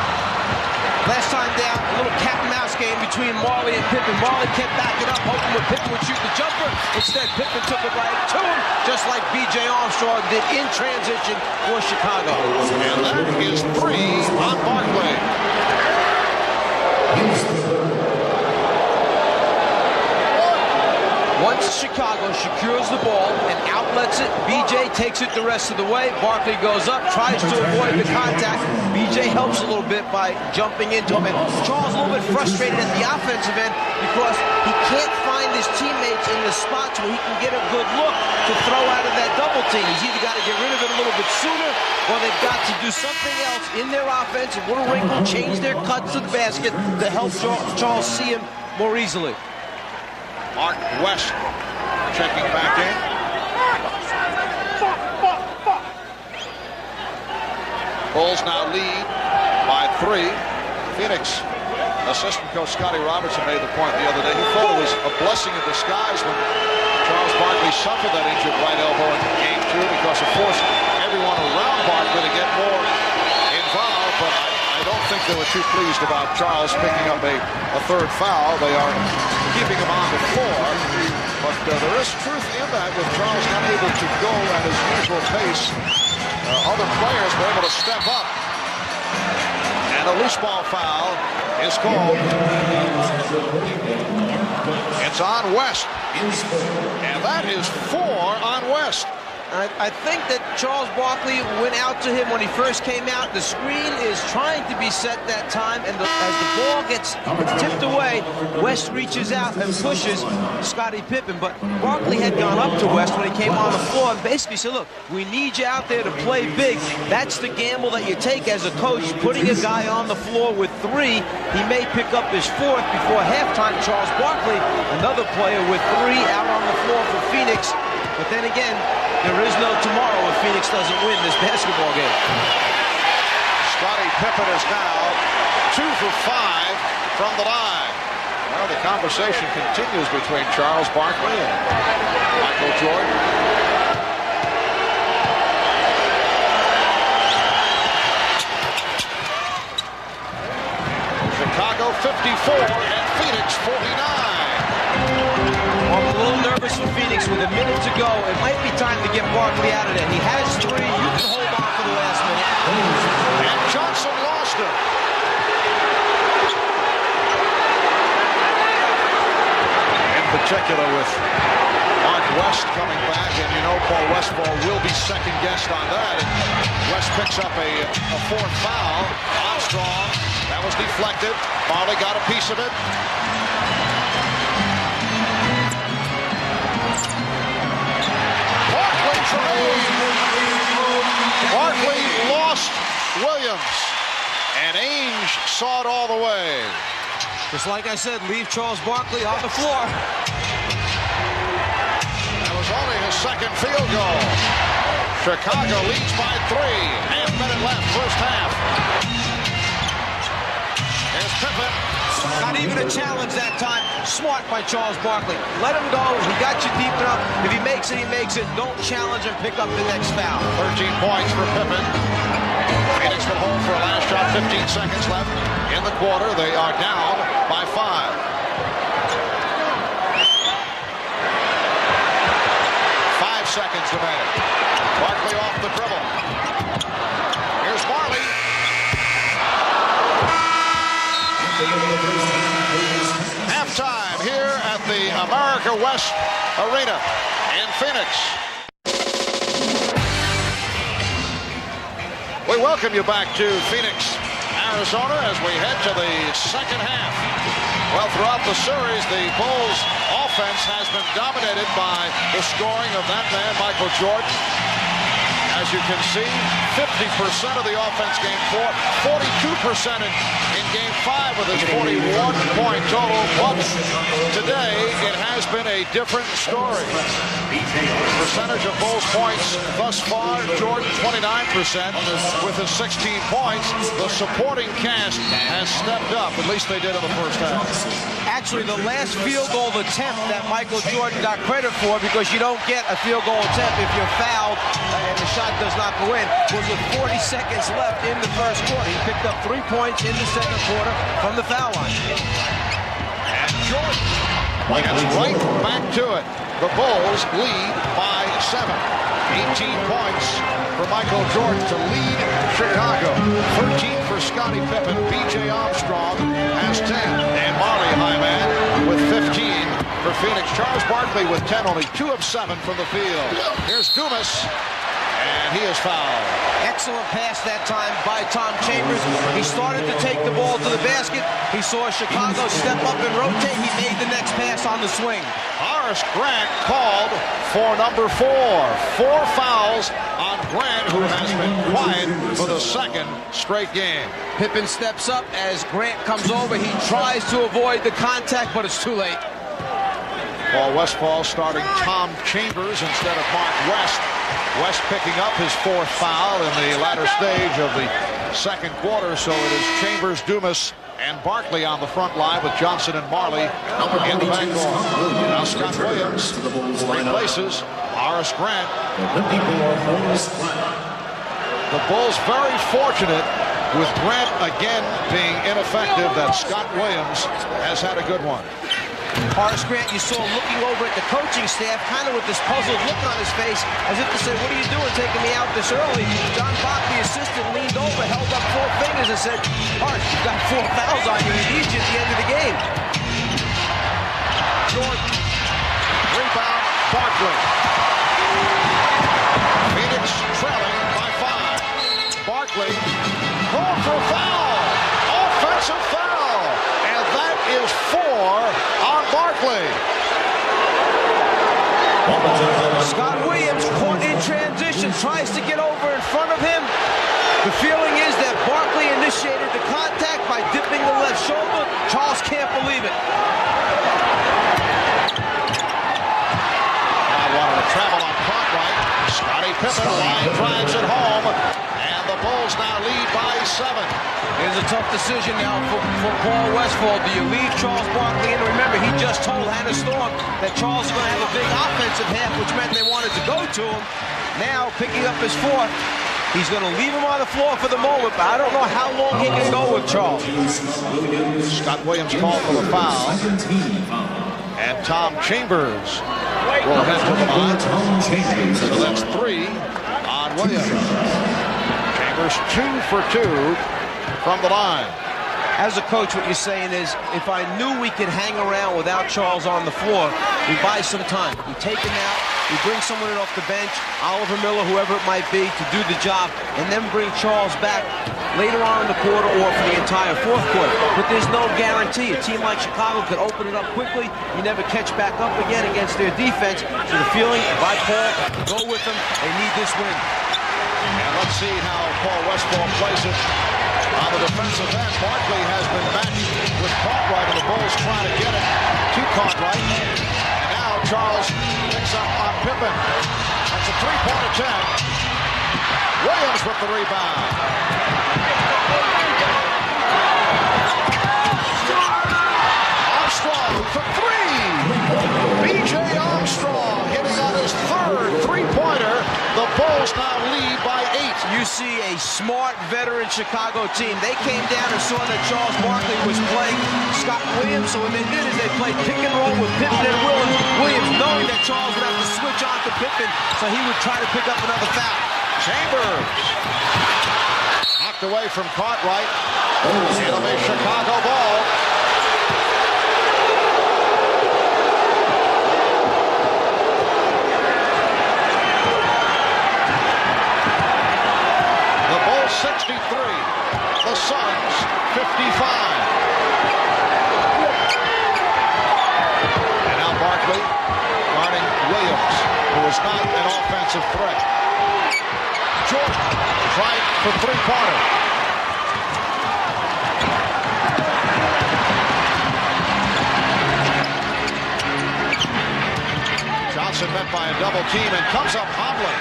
Last time down, a little cat and mouse game between Marley and Pippen. Marley kept backing up, hoping that Pippen would shoot the jumper. Instead, Pippen took it right to him, just like B.J. Armstrong did in transition for Chicago. And that is 3 on Barkley. Once Chicago secures the ball and outlets it, B.J. takes it the rest of the way. Barkley goes up, tries to avoid the contact. B.J. helps a little bit by jumping into him. And Charles a little bit frustrated at the offensive end because he can't find his teammates in the spots where he can get a good look to throw out of that double team. He's either got to get rid of it a little bit sooner or they've got to do something else in their offense, a little wrinkle, change their cuts to the basket to help Charles see him more easily. Mark West checking back in. Bulls now lead by 3. Phoenix assistant coach Scottie Robertson made the point the other day. He thought it was a blessing in disguise when Charles Barkley suffered that injured right elbow in game 2 because it forced everyone around Barkley to get more involved. But I don't think they were too pleased about Charles picking up a third foul. They are keeping him on the floor. But there is truth in that with Charles not able to go at his usual pace. Other players were able to step up. And a loose ball foul is called. It's on West. And that is 4 on West. I think that Charles Barkley went out to him when he first came out. The screen is trying to be set that time, and as the ball gets tipped away, West reaches out and pushes Scottie Pippen. But Barkley had gone up to West when he came on the floor and basically said, look, we need you out there to play big. That's the gamble that you take as a coach, putting a guy on the floor with 3. He may pick up his 4th before halftime. Charles Barkley, another player with 3 out on the floor for Phoenix. But then again, there is no tomorrow if Phoenix doesn't win this basketball game. Scottie Pippen is now 2 for 5 from the line. Well, the conversation continues between Charles Barkley and Michael Jordan. Chicago 54 and Phoenix 49. Well, I'm a little nervous for Phoenix with a minute to go. It might be time to get Barkley out of there. He has 3. You can hold on for the last minute. And Johnson lost it. In particular with Mark West coming back, and you know Paul Westphal will be second-guessed on that. And West picks up a 4th foul. Armstrong, that was deflected. Marley got a piece of it. Barkley lost Williams, and Ainge saw it all the way. Just like I said, leave Charles Barkley on the floor. That was only his 2nd field goal. Chicago leads by 3. Half-minute left, first half. Here's Pippen. Not even a challenge that time. Smart by Charles Barkley. Let him go. He got you deep enough. If he makes it, he makes it. Don't challenge and pick up the next foul. 13 points for Pippen. Phoenix will hold for a last shot. 15 seconds left in the quarter. They are down by 5. 5 seconds remaining. Barkley off the dribble. Here's Marley. Halftime here at the America West Arena in Phoenix. We welcome you back to Phoenix, Arizona, as we head to the second half. Well, throughout the series, the Bulls' offense has been dominated by the scoring of that man, Michael Jordan. As you can see, 50% of the offense game 4, 42% in game 5 with his 41-point total. But today, it has been a different story. Percentage of Bulls points thus far, Jordan 29% with his 16 points. The supporting cast has stepped up, at least they did in the first half. Actually, the last field goal attempt that Michael Jordan got credit for, because you don't get a field goal attempt if you're fouled and the shot does not go in, was with 40 seconds left in the first quarter. He picked up 3 points in the second quarter from the foul line. Gets right back to it. The Bulls lead by 7. 18 points for Michael Jordan to lead Chicago. 13 for Scottie Pippen. B.J. Armstrong has 10. And Marley, high man, with 15 for Phoenix. Charles Barkley with 10, only 2 of 7 from the field. Here's Dumas, and he is fouled. Excellent pass that time by Tom Chambers. He started to take the ball to the basket. He saw Chicago step up and rotate. He made the next pass on the swing. Horace Grant called for number 4. 4 fouls on Grant, who has been quiet for the second straight game. Pippen steps up as Grant comes over. He tries to avoid the contact, but it's too late. Paul Westphal starting Tom Chambers instead of Mark West. West picking up his 4th foul in the latter stage of the second quarter, so it is Chambers, Dumas, and Barkley on the front line with Johnson and Marley in the backcourt. Now Scott Williams replaces Horace Grant. The Bulls very fortunate with Grant again being ineffective that Scott Williams has had a good one. Horace Grant, you saw looking over at the coaching staff, kind of with this puzzled look on his face, as if to say, what are you doing taking me out this early? John Paxson, the assistant, leaned over, held up 4 fingers and said, Horace, you've got 4 fouls on you. He needs you at the end of the game. Jordan, rebound, Barkley. Phoenix trailing by 5. Barkley, called for foul. Offensive foul. And that is 4 on Barkley. Scott Williams caught in transition, tries to get over in front of him. The feeling is that Barkley initiated the contact by dipping the left shoulder. Charles can't believe it. I wanted to travel on Cartwright. Scottie Pippen line drives it home. And the Bulls now lead by 7. It's a tough decision now for Paul Westphal. Do you leave Charles Barkley in? Remember, he just told Hannah Storm that Charles is going to have a big offensive half, which meant they wanted to go to him. Now, picking up his 4th, he's going to leave him on the floor for the moment, but I don't know how long he can go with Charles. Scott Williams called for the foul. And Tom Chambers will head to the line. So that's 3 on Williams. Chambers 2 for 2 from the line. As a coach, what you're saying is, if I knew we could hang around without Charles on the floor, we buy some time. We take him out, we bring someone in off the bench, Oliver Miller, whoever it might be, to do the job, and then bring Charles back later on in the quarter or for the entire 4th quarter. But there's no guarantee. A team like Chicago could open it up quickly. You never catch back up again against their defense. So the feeling by Paul, go with them. They need this win. And let's see how Paul Westphal plays it on the defensive end. Barkley has been matched with Cartwright, and the Bulls trying to get it to Cartwright. And now Charles picks up on Pippen. That's a 3-point attack. Williams with the rebound. Armstrong for 3. B.J. Armstrong hitting on his 3rd 3-pointer. The Bulls now lead by 8. You see a smart veteran Chicago team. They came down and saw that Charles Barkley was playing Scott Williams, so what they did is they played pick and roll with Pippen and Williams, knowing that Charles would have to switch on to Pippen, so he would try to pick up another foul. Chambers knocked away from Cartwright. It'll be Chicago ball. The Bulls 63, the Suns 55. And now Barkley guarding Williams, who is not an offensive threat. Jordan tried for 3-pointer. Johnson met by a double team and comes up hobbling.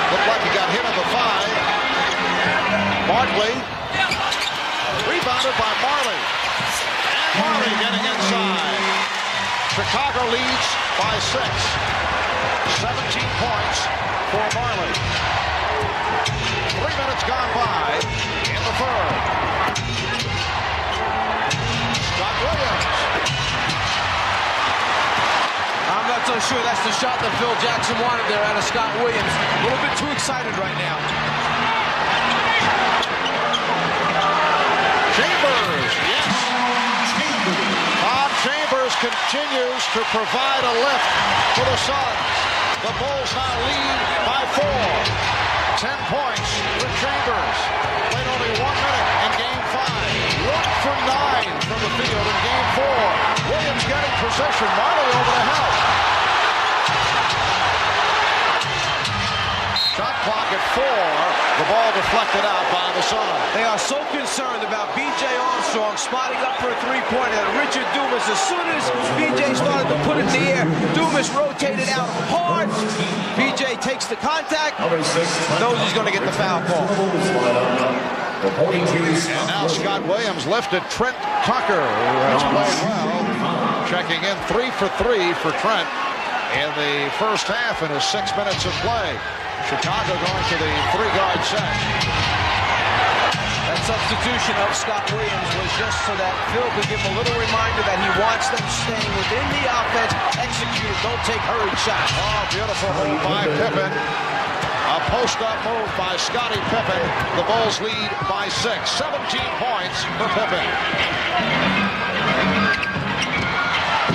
Looked like he got hit on the 5. Barkley rebounded by Marley. And Marley getting inside. Chicago leads by 6. 17 points for Marley. 3 minutes gone by in the 3rd. Scott Williams so sure that's the shot that Phil Jackson wanted there out of Scott Williams. A little bit too excited right now. Chambers, yes. Bob Chambers continues to provide a lift for the Suns. The Bulls now lead by 4. 10 points for Chambers. Played only 1 minute in Game 5. 1 for 9 from the field in Game 4. Williams getting possession. Marley over the help. Shot clock at 4. The ball deflected out by the Suns. They are so concerned about B.J. Armstrong spotting up for a three-pointer that Richard Dumas, as soon as B.J. started to put it in the air, Dumas rotated out hard. B.J. takes the contact, knows he's going to get the foul call. And now Scott Williams lifted Trent Tucker, who has played well. Checking in 3 for 3 for Trent in the first half in his 6 minutes of play. Chicago going to the 3-guard set. That substitution of Scott Williams was just so that Phil could give him a little reminder that he wants them staying within the offense, execute, don't take hurried shots. Oh, beautiful move by Pippen. A post-up move by Scottie Pippen. The Bulls lead by 6. 17 points for Pippen.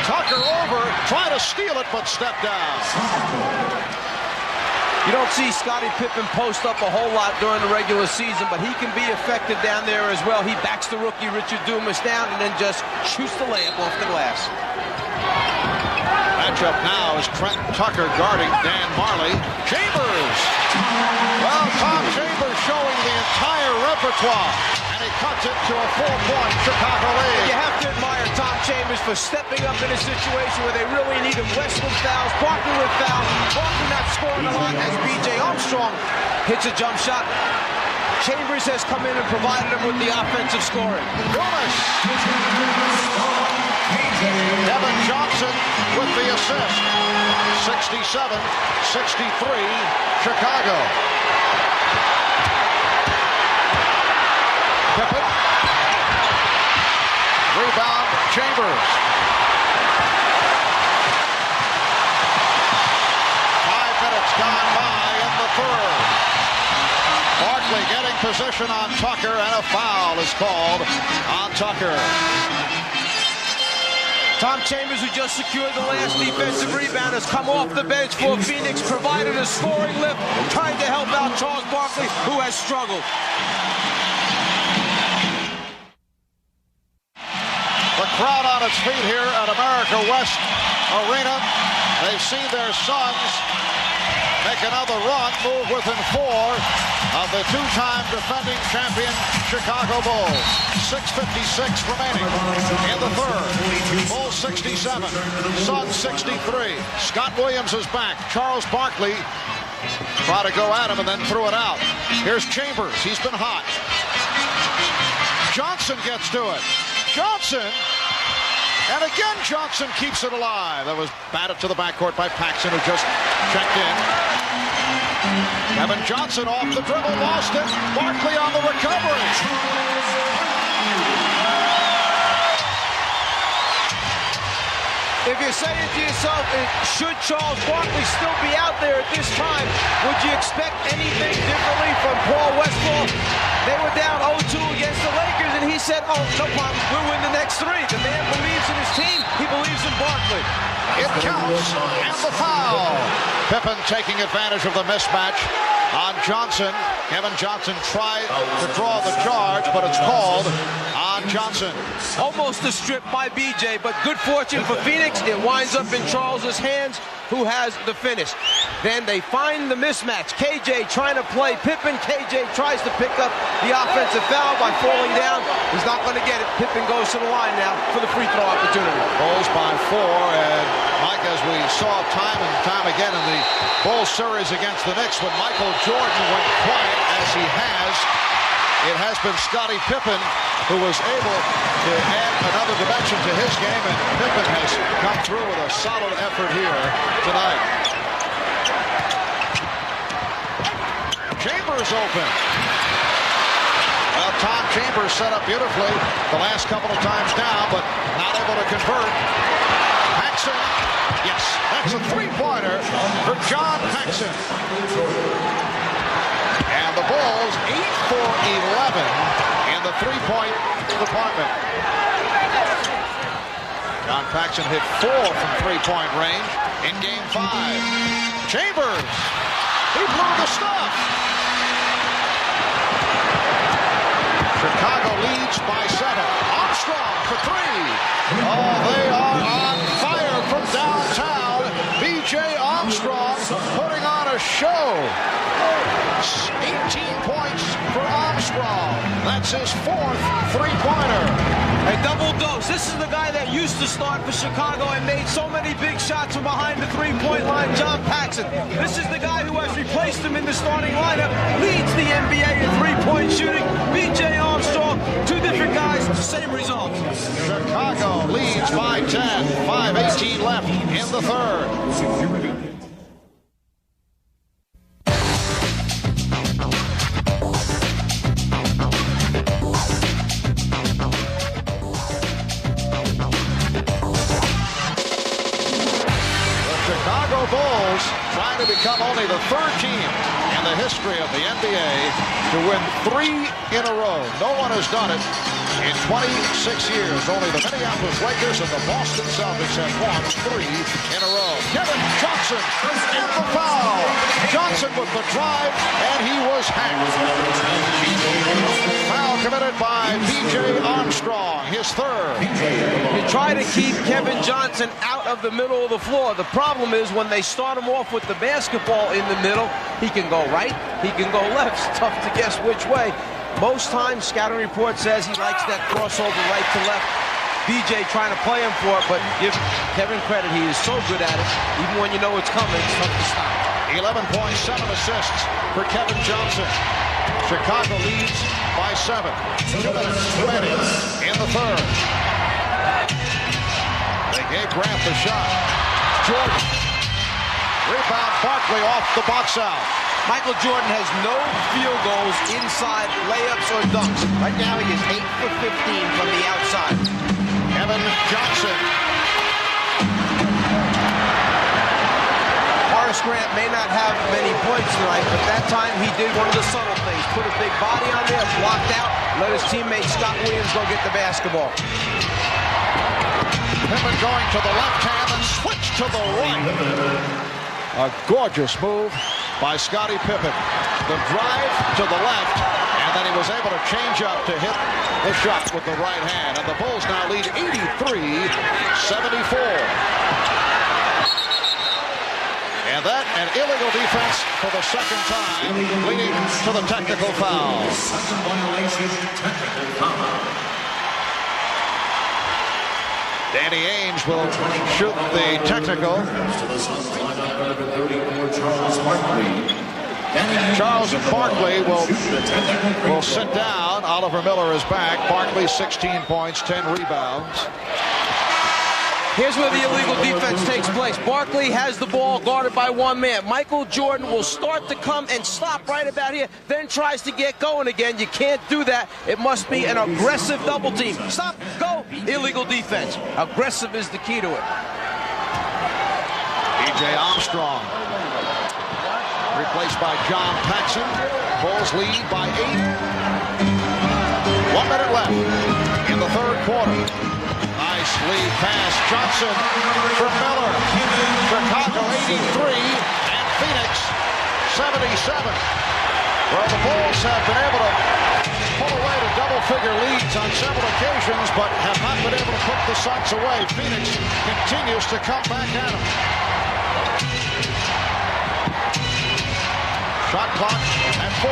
Tucker over, trying to steal it, but stepped down. You don't see Scottie Pippen post up a whole lot during the regular season, but he can be effective down there as well. He backs the rookie Richard Dumas down and then just shoots the layup off the glass. Matchup now is Trent Tucker guarding Dan Marley. Chambers! Well, Tom Chambers showing the entire repertoire, and he cuts it to a 4-point Chicago lead. You have to admire Tom Chambers for stepping up in a situation where they really needed West with fouls, Barkley with fouls, Barkley not scoring a lot as B.J. Armstrong hits a jump shot. Chambers has come in and provided him with the offensive scoring. Kevin Johnson with the assist. 67-63, Chicago. Pippen. Rebound, Chambers. 5 minutes gone by in the third. Barkley getting position on Tucker, and a foul is called on Tucker. Tom Chambers, who just secured the last defensive rebound, has come off the bench for Phoenix, provided a scoring lift, trying to help out Charles Barkley, who has struggled. The crowd on its feet here at America West Arena. They've seen their Suns make another run, move within 4 of the 2-time defending champion Chicago Bulls. 6:56 remaining in the third. Bulls 67, Suns 63. Scott Williams is back. Charles Barkley tried to go at him and then threw it out. Here's Chambers. He's been hot. Johnson gets to it. Johnson, and again Johnson keeps it alive. That was batted to the backcourt by Paxson, who just checked in. Kevin Johnson off the dribble, lost it. Barkley on the recovery. If you're saying to yourself, should Charles Barkley still be out there at this time, would you expect anything differently from Paul Westphal? They were down 0-2 against the Lakers, and he said, oh, no problem, we'll win the next 3. The man believes in his team. He believes in Barkley. It counts, and the foul. Pippen taking advantage of the mismatch on Johnson. Kevin Johnson tried to draw the charge, but it's called on Johnson. Almost a strip by B.J., but good fortune for Phoenix. It winds up in Charles's hands, who has the finish. Then they find the mismatch. KJ trying to play Pippen. KJ tries to pick up the offensive foul by falling down. He's not going to get it. Pippen goes to the line now for the free throw opportunity. Bulls by 4, and Mike, as we saw time and time again in the Bulls series against the Knicks, when Michael Jordan went quiet as he has, it has been Scottie Pippen who was able to add another dimension to his game, and Pippen has come through with a solid effort here tonight. Chambers open. Well, Tom Chambers set up beautifully the last couple of times down, but not able to convert. Paxson, yes, That's a three-pointer for John Paxson. And the Bulls 8 for 11 in the three-point department. John Paxson hit 4 from three-point range in Game 5. Chambers, he blew the stuff. Chicago leads by 7. Armstrong for 3. Oh, they are on fire from downtown. B.J. Armstrong putting on a show. 18 points for Armstrong. That's his 4th three-pointer. A double dose. This is the guy that used to start for Chicago and made so many big shots from behind the three-point line, John Paxson. This is the guy who has replaced him in the starting lineup, leads the NBA in three-point shooting. B.J. Armstrong, 2 different guys, same result. Chicago leads by 10. 5:18 left in the third. Bulls trying to become only the 3rd team in the history of the NBA to win 3 in a row. No one has done it in 26 years. Only the Minneapolis Lakers and the Boston Celtics have won 3 in a row. Kevin Johnson and the foul. Johnson with the drive, and he was hacked. Foul committed by B.J. Armstrong, his 3rd. You try to keep Kevin Johnson out of the middle of the floor. The problem is when they start him off with the basketball in the middle, he can go right, he can go left. It's tough to guess which way. Most times, scouting report says he likes that crossover right to left. BJ trying to play him for it, but give Kevin credit. He is so good at it. Even when you know it's coming, it's tough to stop. 11 points, 7 assists for Kevin Johnson. Chicago leads by 7. 2 minutes 20 in the third. They gave Grant the shot. Jordan. Rebound, Barkley off the box out. Michael Jordan has no field goals inside layups or dunks. Right now he is 8 for 15 from the outside. Kevin Johnson. Horace Grant may not have many points tonight, but that time he did one of the subtle things. Put a big body on there, blocked out, let his teammate Scott Williams go get the basketball. Pippen going to the left hand and switch to the right. A gorgeous move by Scottie Pippen. The drive to the left, and then he was able to change up to hit the shot with the right hand. And the Bulls now lead 83-74. And that, an illegal defense for the 2nd time, leading to the technical foul. Danny Ainge will shoot the technical. Charles Barkley will sit down. Oliver Miller is back. Barkley 16 points, 10 rebounds. Here's where the illegal defense takes place. Barkley has the ball guarded by 1 man. Michael Jordan will start to come and stop right about here, then tries to get going again. You can't do that. It must be an aggressive double team. Stop, go, illegal defense. Aggressive is the key to it. B.J. Armstrong replaced by John Paxson. Bulls lead by 8. 1 minute left in the third quarter. Nice lead pass. Johnson for Miller. Chicago 83 and Phoenix 77. Well, the Bulls have been able to pull away to double-figure leads on several occasions, but have not been able to put the Suns away. Phoenix continues to come back at them. Shot clock at 4.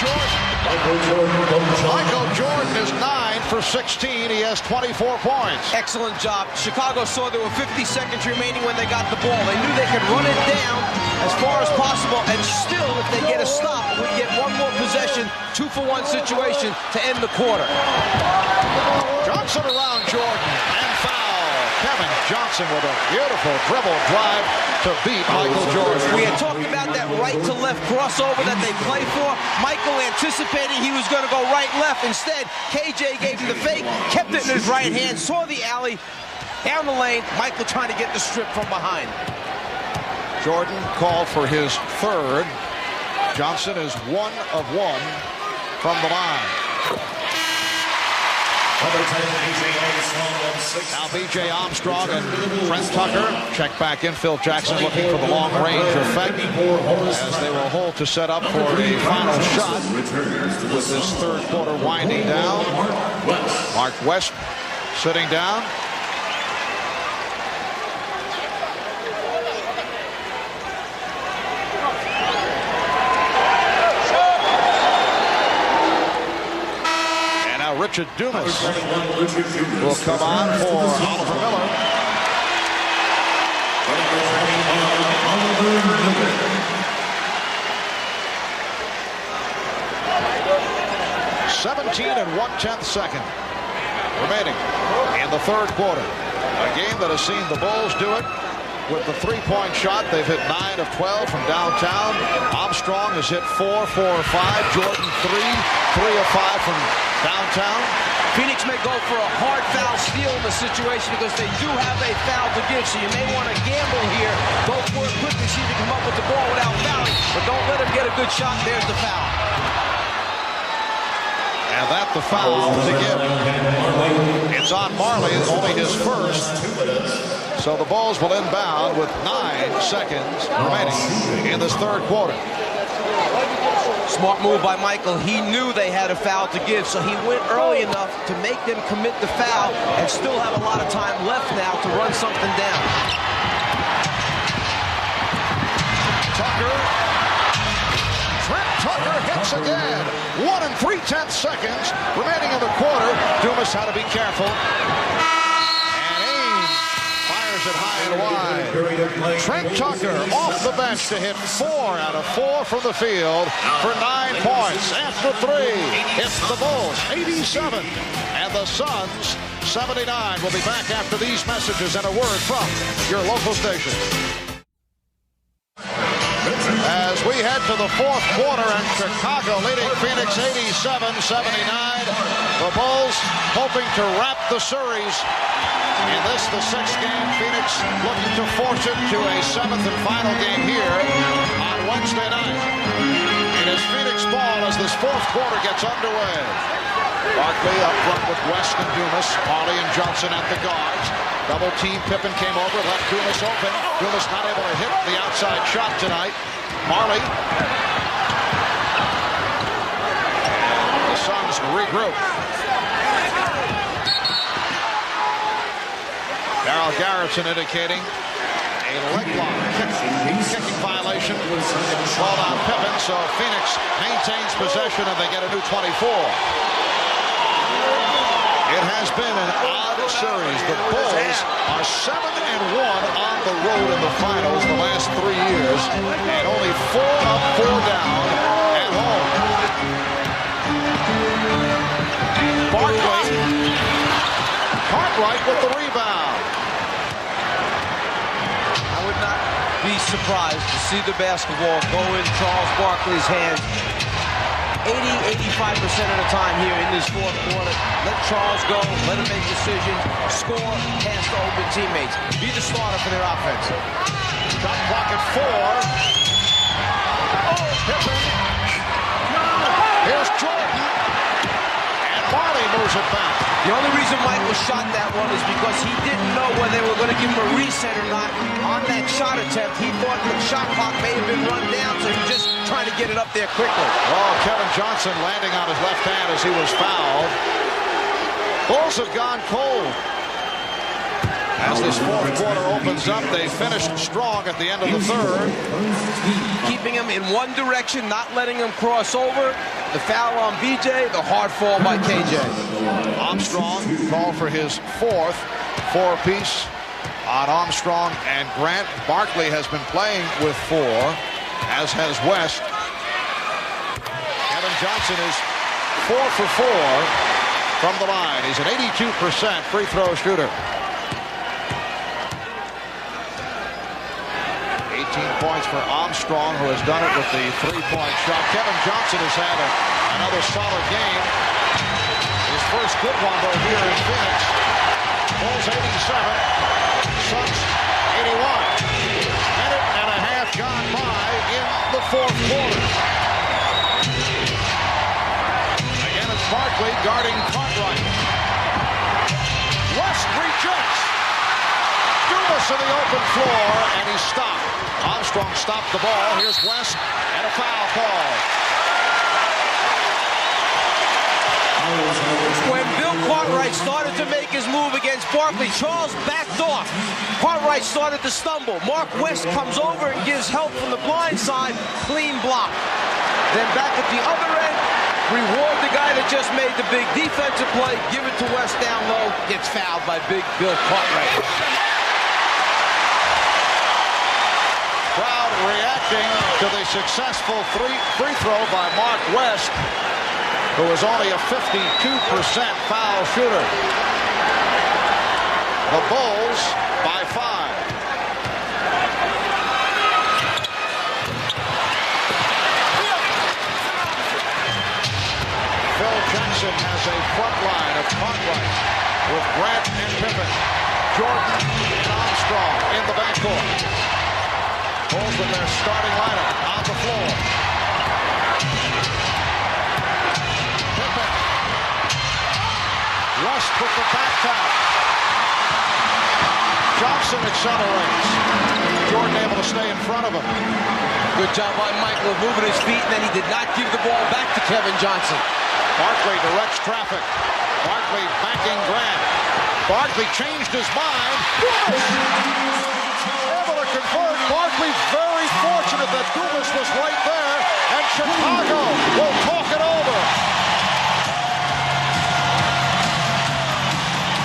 Jordan. Michael Jordan is 9 for 16. He has 24 points. Excellent job. Chicago saw there were 50 seconds remaining when they got the ball. They knew they could run it down as far as possible, and still, if they get a stop, would get one more possession, 2-for-1 situation to end the quarter. Johnson around Jordan and foul. Kevin Johnson with a beautiful dribble drive to beat Michael Jordan. We had talked about that right-to-left crossover that they play for. Michael anticipating he was going to go right-left. Instead, KJ gave him the fake, kept it in his right hand, saw the alley, Down the lane, Michael trying to get the strip from behind. Jordan called for his third. Johnson is 1 of 1 from the line. Now B.J. Armstrong and Trent Tucker check back in. Phil Jackson looking for the long-range effect as they will hold to set up for a final shot with this third quarter winding down. Mark West sitting down. Richard Dumas will come on for Oliver Miller. 17 1/10 second remaining in the third quarter. A game that has seen the Bulls do it with the three-point shot. They've hit 9 of 12 from downtown. Armstrong has hit 4, 4 of 5. Jordan 3, 3 of 5 from downtown. Phoenix may go for a hard foul steal in the situation because they do have a foul to give, so you may want to gamble here. Go for it quickly, see if you come up with the ball without fouling, but don't let him get a good shot. There's the foul. And that's the foul to give. It's on Marley, only his first. So the Bulls will inbound with 9 seconds remaining in this third quarter. Smart move by Michael. He knew they had a foul to give, so he went early enough to make them commit the foul and still have a lot of time left now to run something down. Trent Tucker hits again. 1 3/10 seconds remaining in the quarter. Dumas had to be careful. And Ames fires it high and wide. Trent Tucker off the bench to hit 4 out of 4 from the field for 9 points. After 3, it's the Bulls 87 and the Suns 79. We'll be back after these messages and a word from your local station. As we head to the fourth quarter and Chicago leading Phoenix 87-79. The Bulls hoping to wrap the series. In this, the 6th game, Phoenix looking to force it to a 7th and final game here on Wednesday night. It is Phoenix ball as this fourth quarter gets underway. Barkley up front with West and Dumas. Marley and Johnson at the guards. Double team. Pippen came over, left Dumas open. Dumas not able to hit the outside shot tonight. Marley. The Suns regroup. Darryl Garrison indicating a leg lock kicking violation called on Pippen, so Phoenix maintains possession and they get a new 24. It has been an odd series. The Bulls are 7-1 on the road in the finals the last 3 years, and only 4 up, 4 down at home. Barkley, Cartwright with the rebound. I would not be surprised to see the basketball go in Charles Barkley's hands 80-85% of the time here in this fourth quarter. Let Charles go, let him make decisions, score, pass to open teammates. Be the starter for their offense. Shot clock at 4. Oh, Pippen. Here's Jordan. And Marley moves it back. The only reason Michael shot that one is because he didn't know whether they were going to give him a reset or not on that shot attempt. He thought the shot clock may have been run down, so he was just trying to get it up there quickly. Oh, Kevin Johnson landing on his left hand as he was fouled. Bulls have gone cold. As this fourth quarter opens up, they finished strong at the end of the third. Keeping him in one direction, not letting him cross over. The foul on BJ, the hard fall by KJ. Armstrong called for his fourth 4-piece on Armstrong and Grant. Barkley has been playing with 4, as has West. Kevin Johnson is 4 for 4 from the line. He's an 82% free throw shooter. 18 points for Armstrong, who has done it with the 3-point shot. Kevin Johnson has had another solid game. His first good one, though, here in Phoenix. Bulls Suns 81. Minute and a half gone by in the fourth quarter. Again, it's Barkley guarding Cartwright. West rejects. Dumas in the open floor, and he's stopped. Armstrong stopped the ball. Here's West, and a foul call. When Bill Cartwright started to make his move against Barkley, Charles backed off. Cartwright started to stumble. Mark West comes over and gives help from the blind side. Clean block. Then back at the other end, reward the guy that just made the big defensive play. Give it to West down low. Gets fouled by big Bill Cartwright. Crowd reacting to the successful free throw by Mark West, who is only a 52% foul shooter. The Bulls by 5. Phil Jackson has a front line of Cartwright with Grant and Pippen, Jordan and Armstrong in the backcourt. Bulls with their starting lineup on the floor. Pippen. West with the back foul. Johnson accelerates. Jordan able to stay in front of him. Good job by Michael moving his feet, and then he did not give the ball back to Kevin Johnson. Barkley directs traffic. Barkley backing Grant. Barkley changed his mind. Able to convert. Barkley very fortunate that Dumas was right there, and Chicago will talk it over.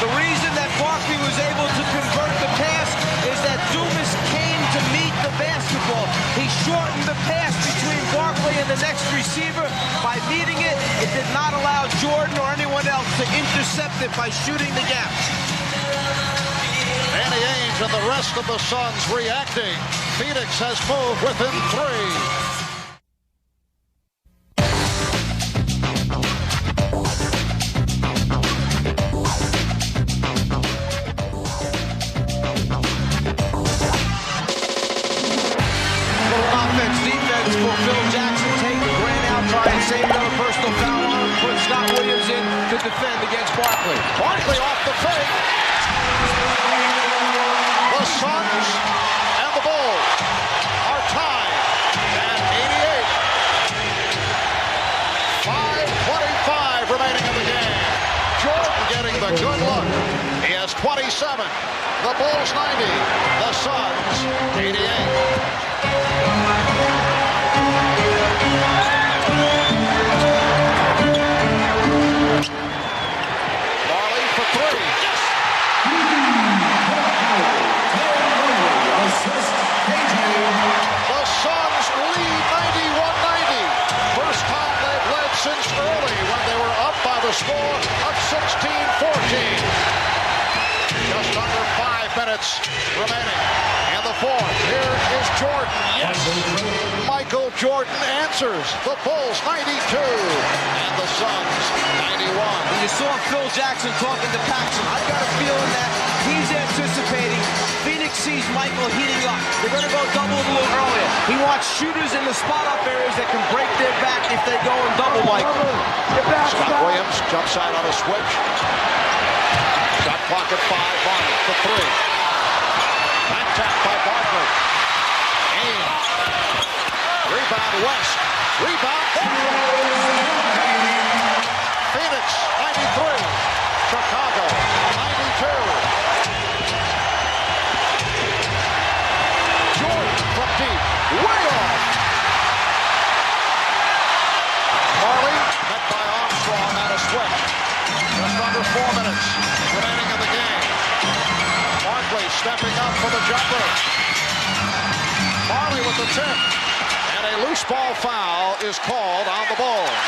The reason that Barkley was able to convert the pass is that Dumas came to meet the basketball. He shortened the pass between Barkley and the next receiver. By meeting it, it did not allow Jordan or anyone else to intercept it by shooting the gap. Danny Ainge and the rest of the Suns reacting. Phoenix has moved within 3. Defense for Phil Jackson, taking Grant out, trying to save another personal foul on him, put Scott Williams in to defend against Barkley. Barkley off the fake. The Suns and the Bulls are tied at 88. 5:25 remaining in the game. Jordan getting the good look. He has 27. The Bulls 90. The Suns 88. Since early when they were up by the score of 16-14. Just under 5 minutes remaining in the fourth. Here is Jordan. Yes. Michael Jordan answers. The Bulls 92 and the Suns 91. You saw Phil Jackson talking to Paxson. I've got a feeling that he's anticipating Phoenix sees Michael heating up. They're going to go double a little earlier. He wants shooters in the spot-up areas that can break their back if they go and double Michael. Scott Williams jumps out on a switch. Shot clock at 5. Barney for 3. Back tap by Barkley. Ainge. Rebound West. Rebound. Phoenix 93. Chicago 92. From deep, way off. Marley met by Armstrong on a switch. Just under 4 minutes remaining in the game. Barkley stepping up for the jumper. Marley with the tip. And a loose ball foul is called on the Bulls.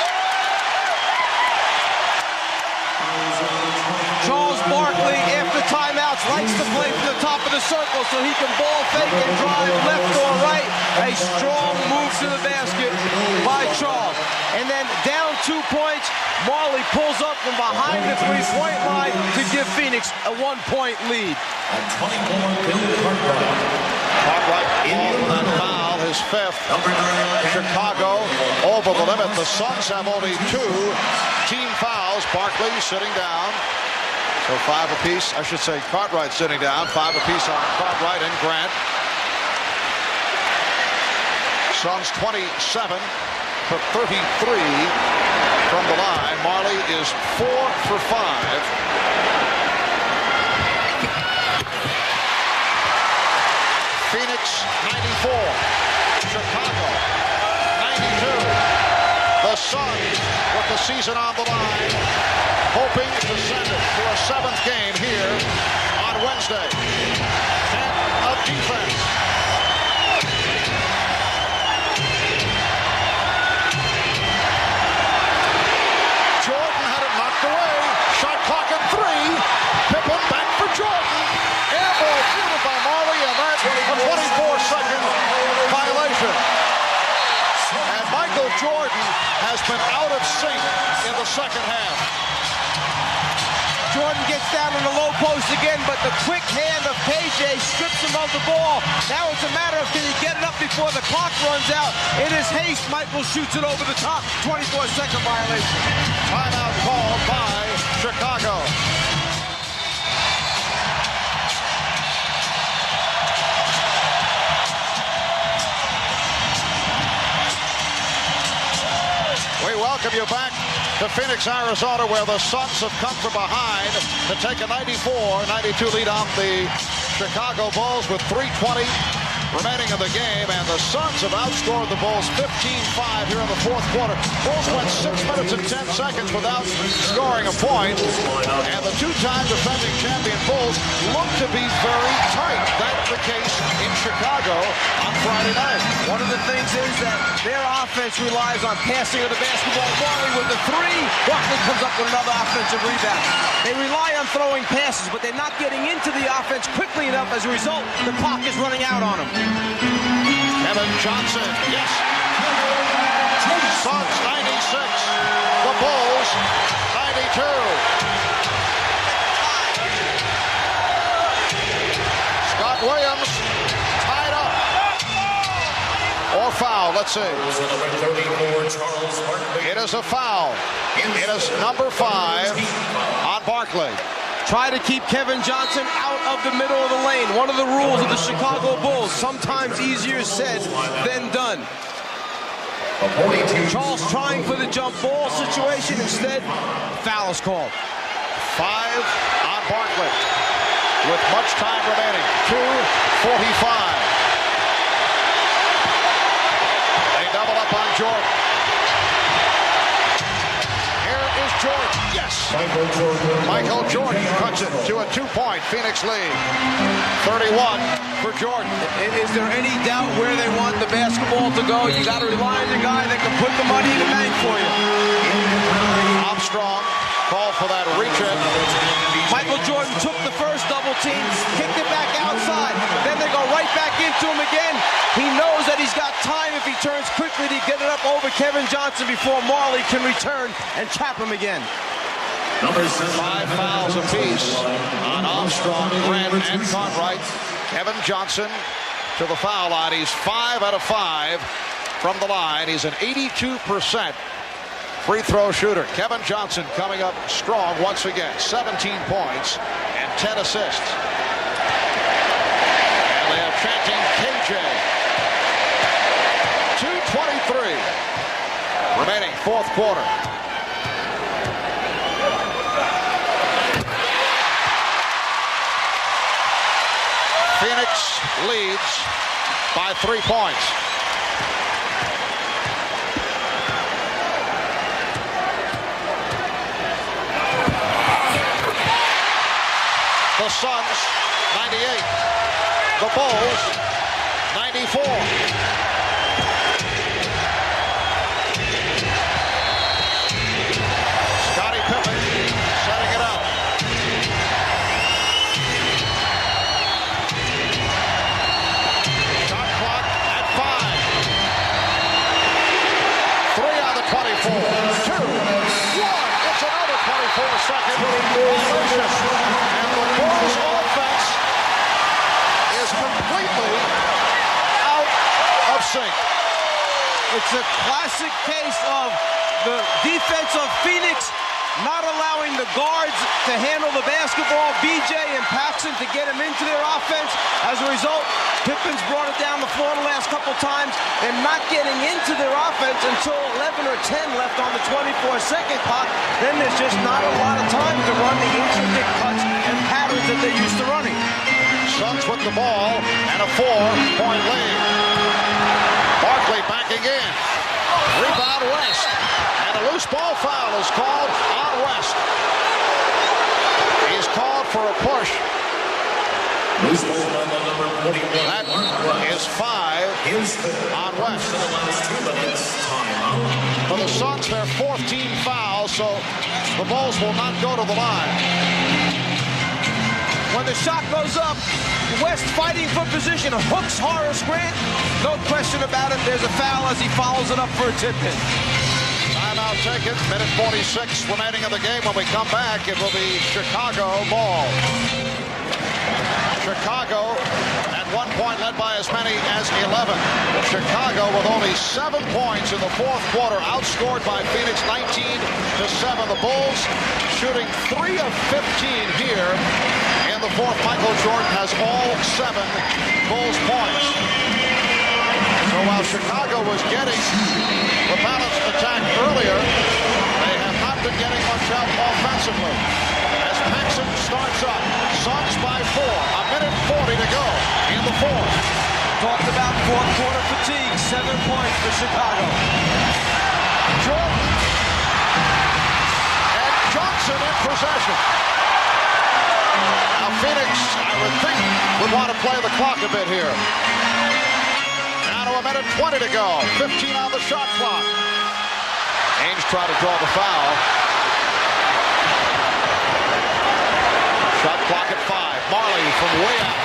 Charles Barkley, after timeouts, likes to play from the top of the circle so he can ball fake and drive left or right. A strong move to the basket by Charles. And then down 2 points, Marley pulls up from behind the three-point line to give Phoenix a 1-point lead. Cartwright on that foul, his fifth. Chicago over the limit. The Suns have only 2 team fouls. Barkley sitting down. So 5 apiece. I should say Cartwright sitting down. 5 apiece on Cartwright and Grant. Suns 27 for 33 from the line. Marley is 4 for 5. Phoenix 94, Chicago 92. The Suns with the season on the line, hoping to send it to a 7th game here on Wednesday. 10 of defense. Jordan had it knocked away. Shot clock at 3. Pippen back for Jordan. Air ball shooted by Marley, and that's a 24-second violation. And Michael Jordan has been out of sync in the second half. Jordan gets down on the low post again, but the quick hand of KJ strips him of the ball. Now it's a matter of can he get it up before the clock runs out. In his haste, Michael shoots it over the top. 24-second violation. Timeout called by Chicago. We welcome you back to Phoenix, Arizona, where the Suns have come from behind to take a 94-92 lead on the Chicago Bulls with 3:20 remaining in the game, and the Suns have outscored the Bulls 15-5 here in the 4th quarter. Bulls went 6 minutes and 10 seconds without scoring a point, and the 2-time defending champion Bulls look to be very tight. That's the case in Chicago on Friday night. One of the things is that their offense relies on passing of the basketball. Marley with the 3. Barkley comes up with another offensive rebound. They rely on throwing passes, but they're not getting into the offense quickly enough. As a result, the clock is running out on them. Kevin Johnson, yes. Suns 96. The Bulls 92. Scott Williams tied up. Or foul, let's see. It is a foul. It is number 5 on Barkley. Try to keep Kevin Johnson out of the middle of the lane. One of the rules of the Chicago Bulls, sometimes easier said than done. Charles trying for the jump ball situation. Instead, foul is called. 5 on Barkley with much time remaining. 2:45. They double up on Jordan. Here is Jordan. Yes. Michael Jordan cuts it to a 2-point Phoenix lead. 31 for Jordan. Is there any doubt where they want the basketball to go? You got to rely on the guy that can put the money in the bank for you. Armstrong called for that reach in. Michael Jordan took the first double team, kicked it back outside. Then they go right back into him again. He knows that he's got time if he turns quickly to get it up over Kevin Johnson before Marley can return and trap him again. 5 fouls apiece on Armstrong, Grant, and Cartwright. Kevin Johnson to the foul line. He's 5 out of 5 from the line. He's an 82% free throw shooter. Kevin Johnson coming up strong once again. 17 points and 10 assists. And they are chanting KJ. 2:23 remaining 4th quarter. Phoenix leads by 3 points. The Suns 98. The Bulls 94. Scottie Pippen setting it up. Shot clock at 5. 3 on the 24. second violation. And the Bulls offense is completely out of sync. It's a classic case of the defense of Phoenix not allowing the guards to handle the basketball, BJ and Paxson to get him into their offense. As a result, Pippen's brought it down the floor the last couple times. They're not getting into their offense until 11 or 10 left on the 24-second clock. Then there's just not a lot of time to run the intricate cuts and patterns that they're used to running. Suns with the ball and a 4-point lead. Barkley backing in. Rebound West. And a loose ball foul is called on West. He's called for a push. Loose ball on the number 41. That is 5 on West. For the Suns, their 4th team foul, so the Bulls will not go to the line. When the shot goes up, West fighting for position, hooks Horace Grant. No question about it, there's a foul as he follows it up for a tip-in. Timeout taken, minute 46 remaining in the game. When we come back, it will be Chicago ball. Chicago at one point led by as many as 11. Chicago with only 7 points in the 4th quarter, outscored by Phoenix 19-7. The Bulls shooting 3 of 15 here. In the 4th, Michael Jordan has all 7 Bulls points. So while Chicago was getting the balanced attack earlier, they have not been getting much help offensively. As Paxson starts up, Suns by 4, a minute 40 to go in the 4th. Talked about 4th quarter fatigue, 7 points for Chicago. Jordan and Johnson in possession. Now Phoenix, I would think, would want to play the clock a bit here. Now to a minute 20 to go. 15 on the shot clock. Ainge tried to draw the foul. Shot clock at 5. Marley from way out.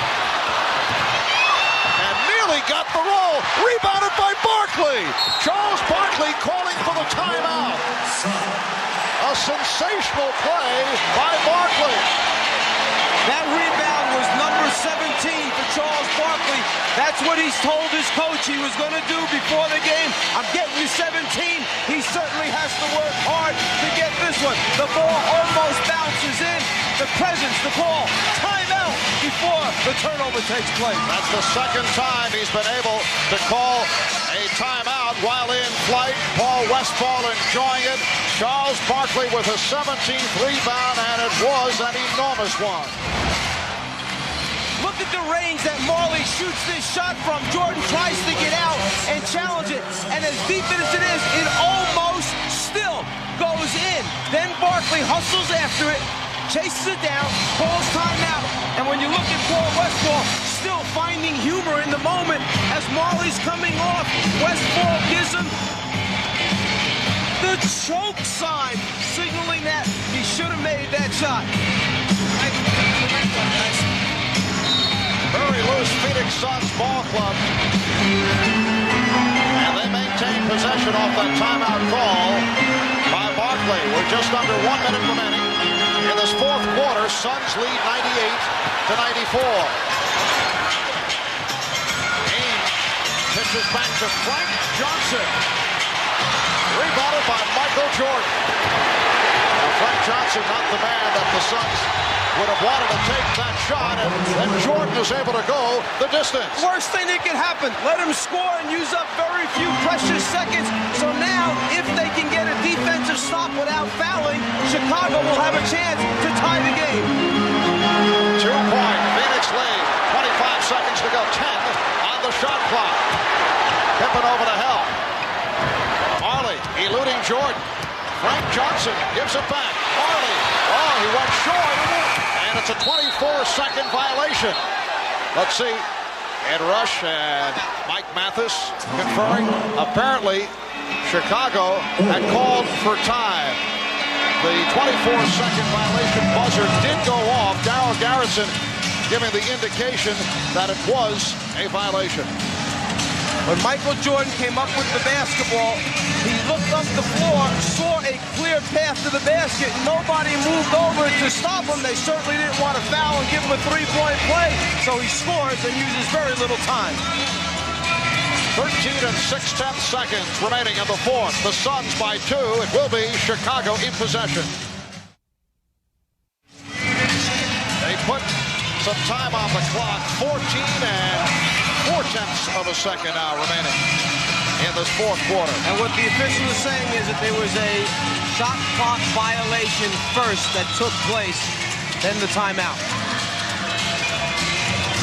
And nearly got the roll. Rebounded by Barkley. Charles Barkley calling for the timeout. A sensational play by Barkley. That rebound was number 17 for Charles Barkley. That's what he's told his coach he was going to do before the game. I'm getting you 17. He certainly has to work hard to get this one. The ball almost bounces in. The presence, the ball, timeout before the turnover takes place. That's the 2nd time he's been able to call a timeout while in flight. Paul Westphal enjoying it. Charles Barkley with a 17th rebound, and it was an enormous one. Look at the range that Marley shoots this shot from. Jordan tries to get out and challenge it, and as deep as it is, it almost still goes in. Then Barkley hustles after it, chases it down, calls timeout, and when you look at Paul Westphal, still finding humor in the moment as Marley's coming off, Westphal gives him the choke sign, signaling that he should have made that shot. Very loose Phoenix Suns ball club. And they maintain possession off that timeout call by Barkley. We're just under 1 minute remaining. In this 4th quarter, Suns lead 98-94. Ainge pitches back to Frank Johnson. Rebounded by Michael Jordan. Now Frank Johnson, not the man that the Suns would have wanted to take that shot, and then Jordan is able to go the distance. Worst thing that could happen, let him score and use up very few precious seconds. So now, if they can get a defensive stop without fouling, Chicago will have a chance to tie the game. 2-point Phoenix lead, 25 seconds to go, 10 on the shot clock. Pippen over to help. Marley eluding Jordan. Frank Johnson gives it back. Marley, oh, he went short, and it's a 24-second violation. Let's see. Ed Rush and Mike Mathis conferring. Apparently, Chicago had called for time. The 24-second violation buzzer did go off. Darryl Garrison giving the indication that it was a violation. When Michael Jordan came up with the basketball, he looked up the floor, saw a clear path to the basket. Nobody moved over to stop him. They certainly didn't want to foul and give him a three-point play, so he scores and uses very little time. 13 and 6/10 seconds remaining in the fourth. The Suns by 2. It will be Chicago in possession. They put some time on the clock. 14 and 4/10 seconds now remaining in this fourth quarter. And what the official is saying is that there was a shot clock violation first that took place, then the timeout.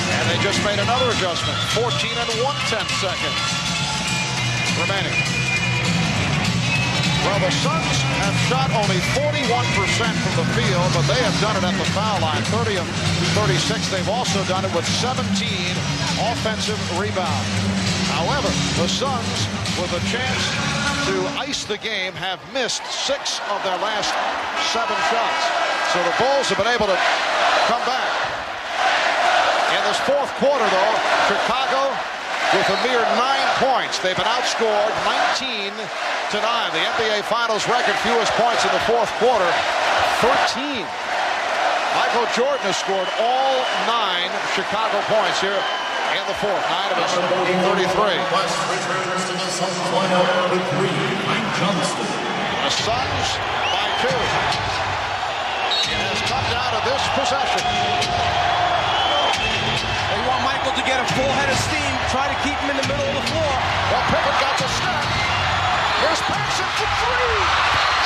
And they just made another adjustment. 14 and 1/10 seconds remaining. Well, the Suns have shot only 41% from the field, but they have done it at the foul line. 30 of 36. They've also done it with 17 offensive rebounds. However, the Suns, with a chance to ice the game, have missed 6 of their last 7 shots. So the Bulls have been able to come back. In this fourth quarter, though, Chicago with a mere 9 points. They've been outscored 19-9. The NBA Finals record fewest points in the fourth quarter, 13. Michael Jordan has scored all 9 Chicago points here in the fourth. 9 of his 33. The Suns by 2. It has come down to this possession. They want Michael to get a full head of steam, try to keep him in the middle of the floor. Well, Pippen got the step. Here's Paxson for 3.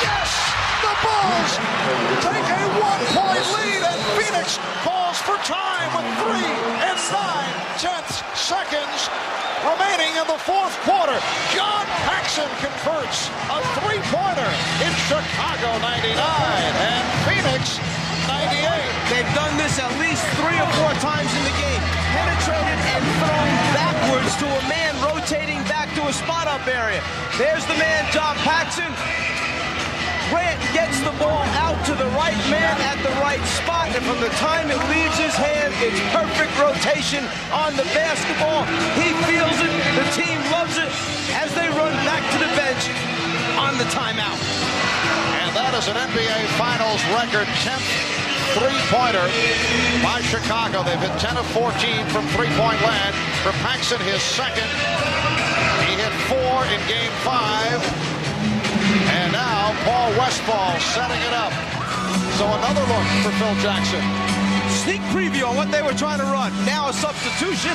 Yes! The Bulls take a 1-point lead, and Phoenix calls for time with 3 and 9/10 seconds remaining in the fourth quarter. John Paxson converts a 3-pointer in Chicago 99 and Phoenix 98. They've done this at least 3 or 4 times in the game. Penetrated and thrown backwards to a man rotating back to a spot-up area. There's the man, John Paxson. Grant gets the ball out to the right man at the right spot, and from the time it leaves his hand, it's perfect rotation on the basketball. He feels it, the team loves it, as they run back to the bench on the timeout. And that is an NBA Finals record 10th three-pointer by Chicago. They've hit 10 of 14 from three-point land. For Paxson, his second. He hit 4 in Game 5. And now Paul Westphal setting it up. So another look for Phil Jackson. Sneak preview on what they were trying to run. Now a substitution.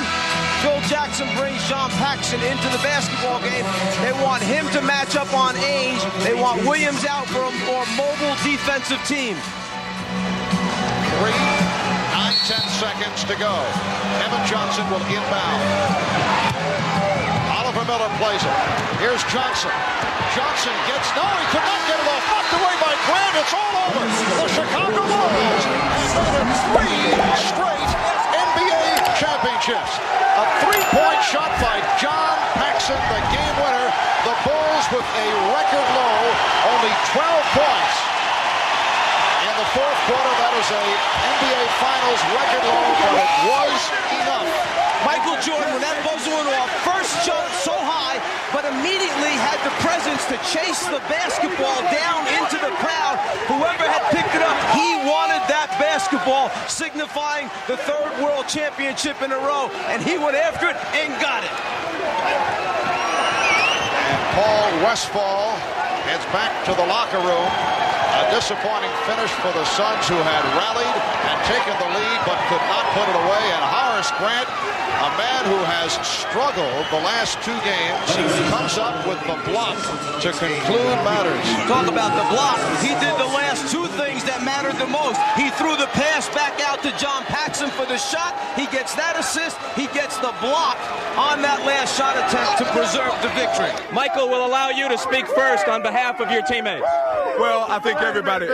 Phil Jackson brings John Paxson into the basketball game. They want him to match up on Ainge. They want Williams out for a more mobile defensive team. 3, 9-10 seconds to go. Evan Johnson will inbound. Oliver Miller plays it. Here's Johnson. Johnson gets, no, he could not get it off. Knocked away by Grant. It's all over. The Chicago Bulls have made it 3 straight NBA championships. A 3-point shot by John Paxson, the game winner. The Bulls with a record low, only 12 points. In the fourth quarter, that is a NBA Finals record low, but it was enough. Michael Jordan, when that buzzer went off, first jumped so high, but immediately had the presence to chase the basketball down into the crowd. Whoever had picked it up, he wanted that basketball, signifying the 3rd world championship in a row, and he went after it and got it. And Paul Westphal heads back to the locker room. A disappointing finish for the Suns, who had rallied and taken the lead but could not put it away. And Horace Grant, a man who has struggled the last 2 games, comes up with the block to conclude matters. Talk about the block. He did the last 2 things that mattered the most. He threw the pass back out to John Paxson for the shot. He gets that assist. He gets the block on that last shot attempt to preserve the victory. Michael will allow you to speak first on behalf of your teammates. Well, I think everybody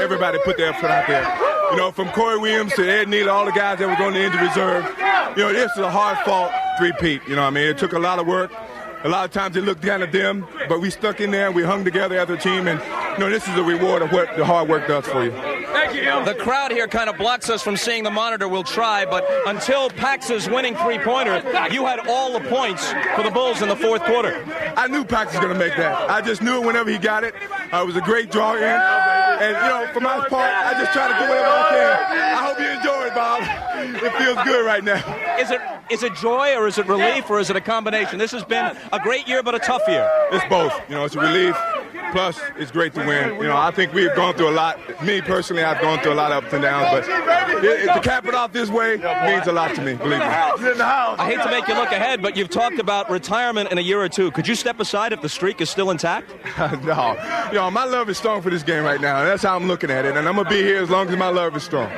put their effort out there. You know, from Corey Williams to Ed Neal, all the guys that was on the injured reserve. You know, this is a hard-fought three-peat. You know what I mean? It took a lot of work. A lot of times it looked kind of dim, but we stuck in there and we hung together as a team. And, you know, this is the reward of what the hard work does for you. The crowd here kind of blocks us from seeing the monitor. We'll try, but until Pax's winning three-pointer, you had all the points for the Bulls in the fourth quarter. I knew Pax was going to make that. I just knew it whenever he got it. It was a great draw in. And, you know, for my part, I just try to do whatever I can. I hope you enjoy it, Bob. It feels good right now. Is it joy, or is it relief, or is it a combination? This has been a great year, but a tough year. It's both. You know, it's a relief. Plus, it's great to win. You know, I think we've gone through a lot. Me, personally, I've gone through a lot of ups and downs, but to cap it off this way means a lot to me, believe me. I hate to make you look ahead, but you've talked about retirement in a year or two. Could you step aside if the streak is still intact? No. You know, my love is strong for this game right now. That's how I'm looking at it, and I'm going to be here as long as my love is strong.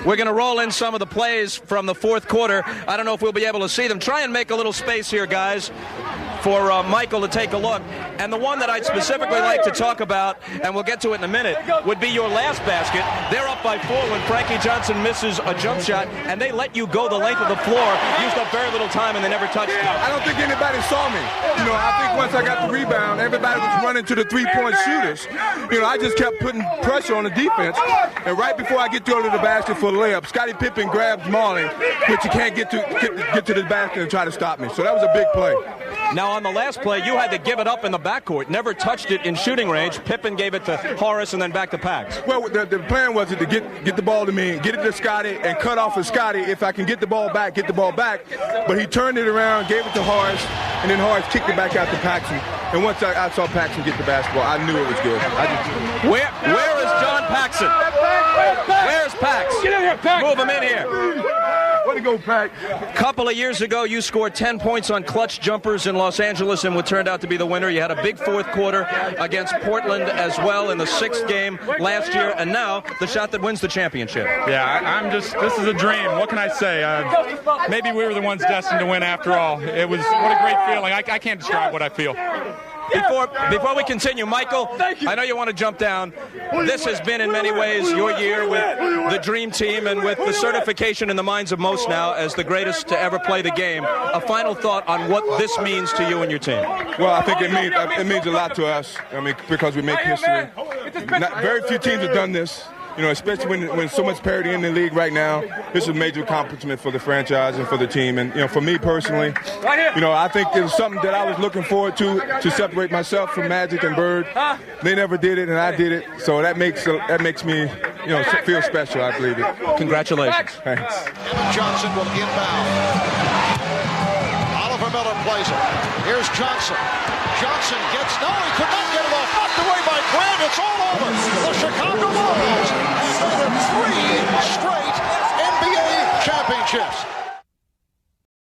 We're going to roll in some of the plays from the fourth quarter. I don't know if we'll be able to see them. Try and make a little space here, guys, for Michael to take a look. And the one that I'd specifically like to talk about, and we'll get to it in a minute, would be your last basket. They're up by 4 when Frankie Johnson misses a jump shot, and they let you go the length of the floor. Used up very little time, and they never touched it. I don't think anybody saw me. You know, I think once I got the rebound, everybody was running to the three-point shooters. You know, I just kept putting pressure on the defense, and right before I get to go to the basket for the layup, Scottie Pippen grabs Marlin, but you can't get to the basket and try to stop me. So that was a big play. Now, on the last play, you had to give it up in the backcourt. Never touched it in shooting range. Pippen gave it to Horace and then back to Pax. Well, the plan was to get the ball to me, get it to Scottie, and cut off of Scottie. If I can get the ball back, get the ball back. But he turned it around, gave it to Horace, and then Horace kicked it back out to Paxson. And once I saw Paxson get the basketball, I knew it was good. Where is John Paxson? Where's Pax? Get in here, Pax. Move him in here. Way to go, Pax. A couple of years ago, you scored 10 points on clutch jumpers in Los Angeles and what turned out to be the winner. You had a big fourth quarter against Portland as well in the 6th game last year, and now the shot that wins the championship. Yeah, this is a dream. What can I say? Maybe we were the ones destined to win after all. What a great feeling. I can't describe what I feel. Before we continue, Michael, I know you want to jump down. This has been in many ways your year with the dream team and with the certification in the minds of most now as the greatest to ever play the game. A final thought on what this means to you and your team. Well, I think it means a lot to us. I mean, because we make history. Very few teams have done this. You know, especially when so much parity in the league right now, this is a major accomplishment for the franchise and for the team. And, you know, for me personally, you know, I think it was something that I was looking forward to separate myself from Magic and Bird. They never did it, and I did it. So that makes me, you know, feel special, I believe it. Congratulations. Thanks. Kevin Johnson will inbound. Oliver Miller plays it. Here's Johnson. Johnson gets, no, he could not get it off. Knocked away by Grant. It's all over. The Chicago Bulls have made it 3 straight NBA championships.